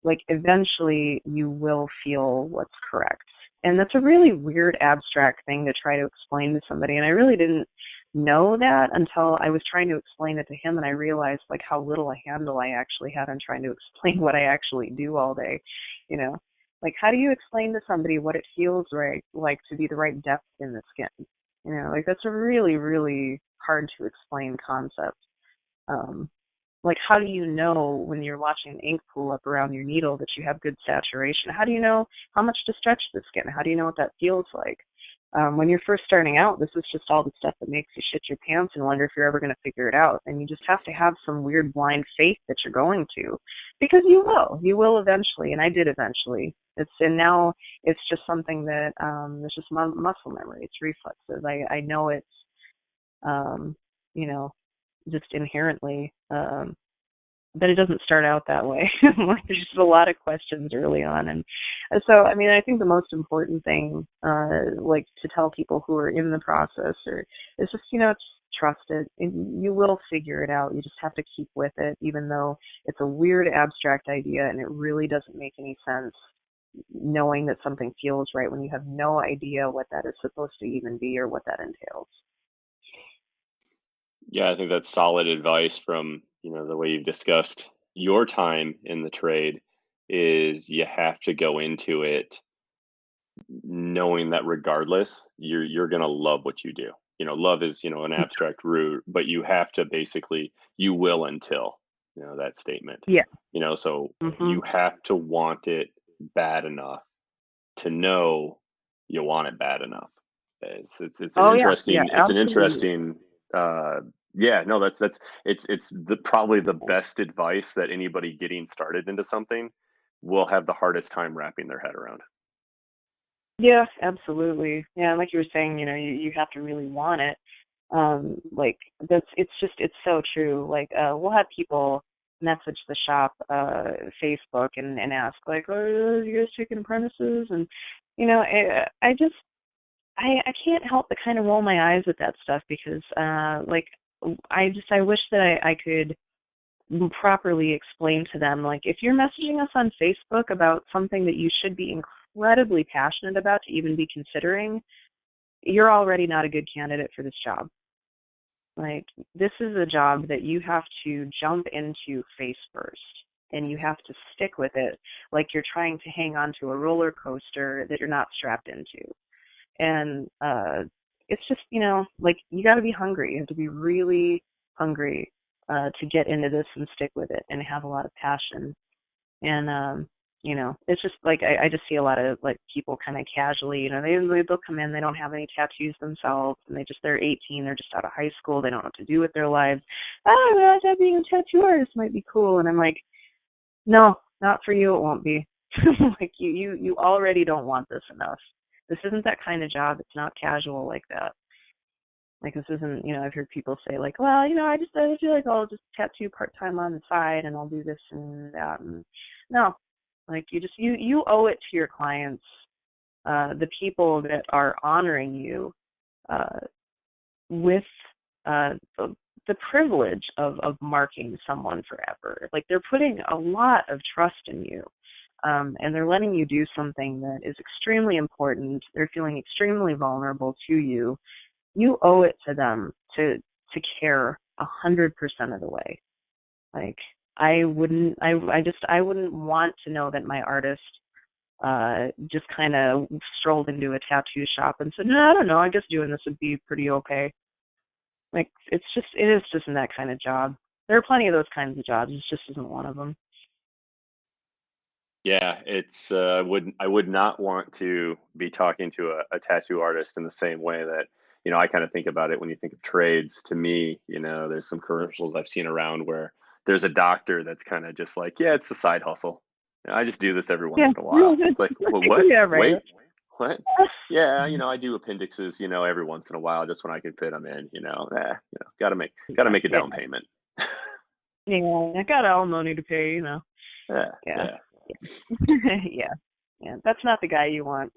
Like eventually you will feel what's correct. And that's a really weird abstract thing to try to explain to somebody, and I really didn't know that until I was trying to explain it to him, and I realized like how little a handle I actually had on trying to explain what I actually do all day. you know like, how do you explain to somebody what it feels right, like, to be the right depth in the skin? Like, that's a really, really hard to explain concept. Um, like, how do you know when you're watching ink pool up around your needle that you have good saturation? How do you know how much to stretch the skin? How do you know what that feels like? When you're first starting out, this is just all the stuff that makes you shit your pants and wonder if you're ever going to figure it out. And you just have to have some weird blind faith that you're going to, because you will. You will eventually, and I did eventually. And now it's just something that it's just muscle memory. It's reflexes. I know it's um, you know just inherently. But it doesn't start out that way. Like, there's just a lot of questions early on, and so I mean, I think the most important thing, like, to tell people who are in the process, or is just just trust it. And you will figure it out. You just have to keep with it, even though it's a weird abstract idea and it really doesn't make any sense. Knowing that something feels right when you have no idea what that is supposed to even be or what that entails. Yeah, I think that's solid advice from, the way you've discussed your time in the trade is you have to go into it knowing that regardless, you're going to love what you do. Love is, an abstract root, but you have to basically you will until, that statement. Yeah. So Mhm. you have to want it bad enough to know you want it bad enough. It's an Oh yeah. Yeah. Absolutely. interesting yeah, no, it's the probably the best advice that anybody getting started into something will have the hardest time wrapping their head around. Yeah, absolutely. Yeah, and like you were saying, you have to really want it. Like, it's so true. Like, we'll have people message the shop, Facebook, and ask like, "Oh, are you guys taking apprentices?" And I can't help but kind of roll my eyes at that stuff, because like, I wish that I could properly explain to them, like, if you're messaging us on Facebook about something that you should be incredibly passionate about to even be considering, you're already not a good candidate for this job. Like, this is a job that you have to jump into face first, and you have to stick with it like you're trying to hang on to a roller coaster that you're not strapped into. And it's just, like, you got to be hungry. You have to be really hungry to get into this and stick with it and have a lot of passion. And it's just like, I just see a lot of like people kind of casually, they'll come in, they don't have any tattoos themselves, and they're 18, they're just out of high school, they don't know what to do with their lives. Oh, I thought being a tattoo artist might be cool. And I'm like, no, not for you. It won't be. Like, you already don't want this enough. This isn't that kind of job. It's not casual like that. Like this isn't, I've heard people say like, well, I feel like I'll just tattoo part-time on the side and I'll do this and that. And no, like you owe it to your clients, the people that are honoring you, with the privilege of marking someone forever. Like they're putting a lot of trust in you, and they're letting you do something that is extremely important. They're feeling extremely vulnerable to you. You owe it to them to care 100% of the way. Like I wouldn't want to know that my artist just kind of strolled into a tattoo shop and said, no, I don't know, I guess doing this would be pretty okay. Like it is just in that kind of job. There are plenty of those kinds of jobs. It just isn't one of them. Yeah, it's I would not want to be talking to a tattoo artist in the same way that, I kind of think about it when you think of trades. To me, there's some commercials I've seen around where there's a doctor that's kind of just like, yeah, it's a side hustle. I just do this every once in a while. It's like, well, what? Yeah, right. Wait, what? Yeah, I do appendixes, every once in a while, just when I can fit them in. Got to make a down payment. Yeah, I got alimony to pay. Yeah. Yeah. That's not the guy you want.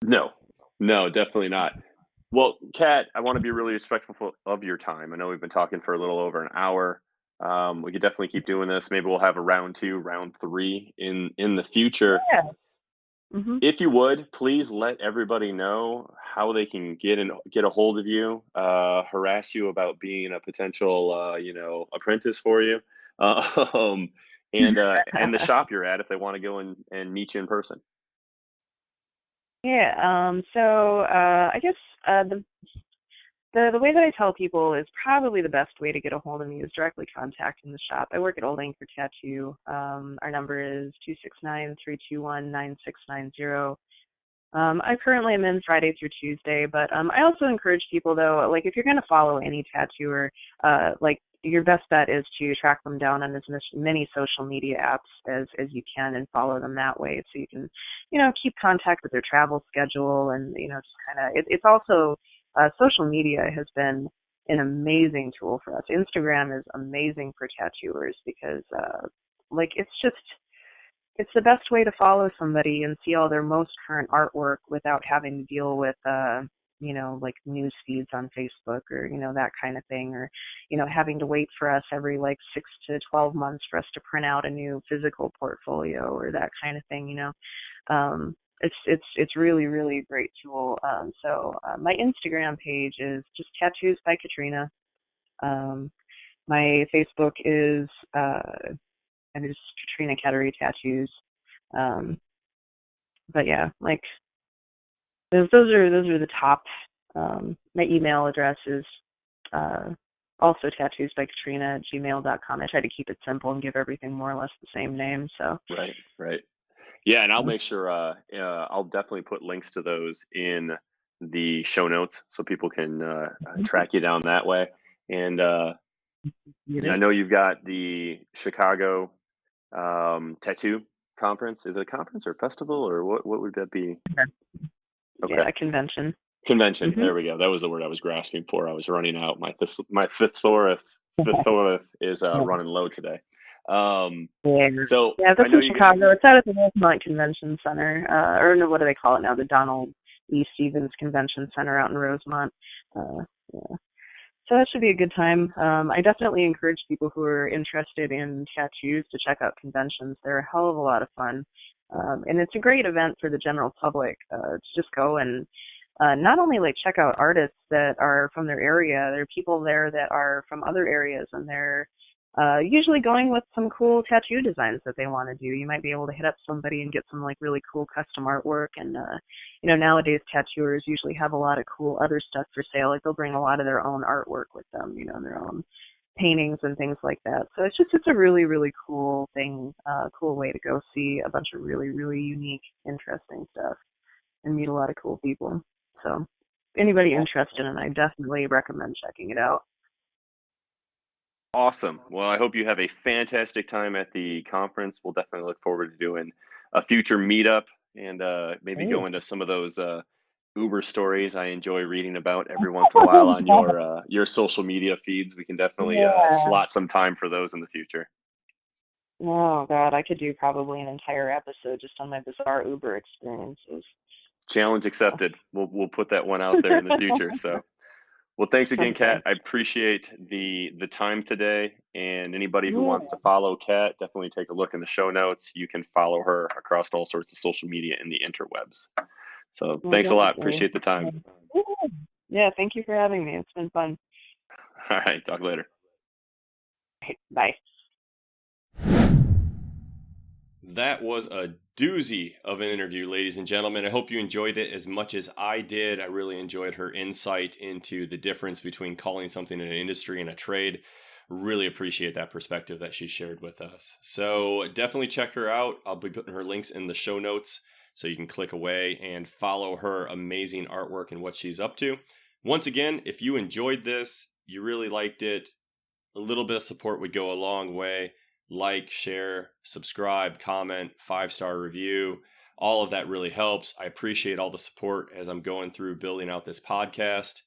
No, definitely not. Well, Kat, I want to be really respectful of your time. I know we've been talking for a little over an hour. We could definitely keep doing this. Maybe we'll have a round 2, round 3 in the future. Yeah. Mm-hmm. If you would, please let everybody know how they can get a hold of you, harass you about being a potential, apprentice for you, and the shop you're at if they want to go and meet you in person. Yeah. So I guess the way that I tell people is probably the best way to get a hold of me is directly contacting the shop. I work at Old Anchor Tattoo. Our number is 269-321-9690. I currently am in Friday through Tuesday, but I also encourage people though, like if you're going to follow any tattooer, like your best bet is to track them down on as many social media apps as you can and follow them that way, so you can, keep contact with their travel schedule and just kind of. It's also social media has been an amazing tool for us. Instagram is amazing for tattooers because like it's the best way to follow somebody and see all their most current artwork without having to deal with, like news feeds on Facebook or, that kind of thing, or, having to wait for us every like 6 to 12 months for us to print out a new physical portfolio or that kind of thing, It's really, really a great tool. So my Instagram page is just Tattoos by Katrina. My Facebook is and it's Katrina Keteri Tattoos. But yeah, like those are the top. My email address is also tattoos by Katrina at gmail.com. I try to keep it simple and give everything more or less the same name. So Right. Yeah, and I'll make sure I'll definitely put links to those in the show notes so people can track you down that way. And I know you've got the Chicago tattoo conference. Is it a conference or a festival or what would that be? Okay. Yeah, a convention. Convention. Mm-hmm. There we go. That was the word I was grasping for. I was running out. My thesaurus is running low today. So yeah, that's in Chicago. It's out at the Rosemont Convention Center, or no, what do they call it now? The Donald E. Stevens Convention Center out in Rosemont. Yeah. So that should be a good time. I definitely encourage people who are interested in tattoos to check out conventions. They're a hell of a lot of fun. And it's a great event for the general public to just go and not only like check out artists that are from their area, there are people there that are from other areas, and they're usually going with some cool tattoo designs that they want to do. You might be able to hit up somebody and get some like really cool custom artwork. And nowadays tattooers usually have a lot of cool other stuff for sale. Like they'll bring a lot of their own artwork with them, their own paintings and things like that. So it's a really, really cool thing, cool way to go see a bunch of really, really unique, interesting stuff and meet a lot of cool people. So anybody interested in it, I definitely recommend checking it out. Awesome. Well, I hope you have a fantastic time at the conference. We'll definitely look forward to doing a future meetup and maybe go into some of those Uber stories I enjoy reading about every once in a while on your social media feeds. We can definitely Yeah. slot some time for those in the future. Oh God, I could do probably an entire episode just on my bizarre Uber experiences. Challenge accepted. We'll put that one out there in the future. So, well, thanks again, Okay. Kat. I appreciate the time today. And anybody who Yeah. wants to follow Kat, definitely take a look in the show notes. You can follow her across all sorts of social media in the interwebs. So, Well, thanks a lot. definitely. Appreciate the time. Yeah, thank you for having me. It's been fun. All right, talk later. Bye. That was a doozy of an interview, ladies and gentlemen. I hope you enjoyed it as much as I did. I really enjoyed her insight into the difference between calling something an industry and a trade. Really appreciate that perspective that she shared with us. So definitely check her out. I'll be putting her links in the show notes so you can click away and follow her amazing artwork and what she's up to. Once again, if you enjoyed this, you really liked it, a little bit of support would go a long way. Like, share, subscribe, comment, 5-star review. All of that really helps. I appreciate all the support as I'm going through building out this podcast.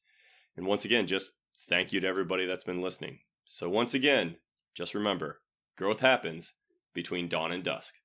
And once again, just thank you to everybody that's been listening. So once again, just remember, growth happens between dawn and dusk.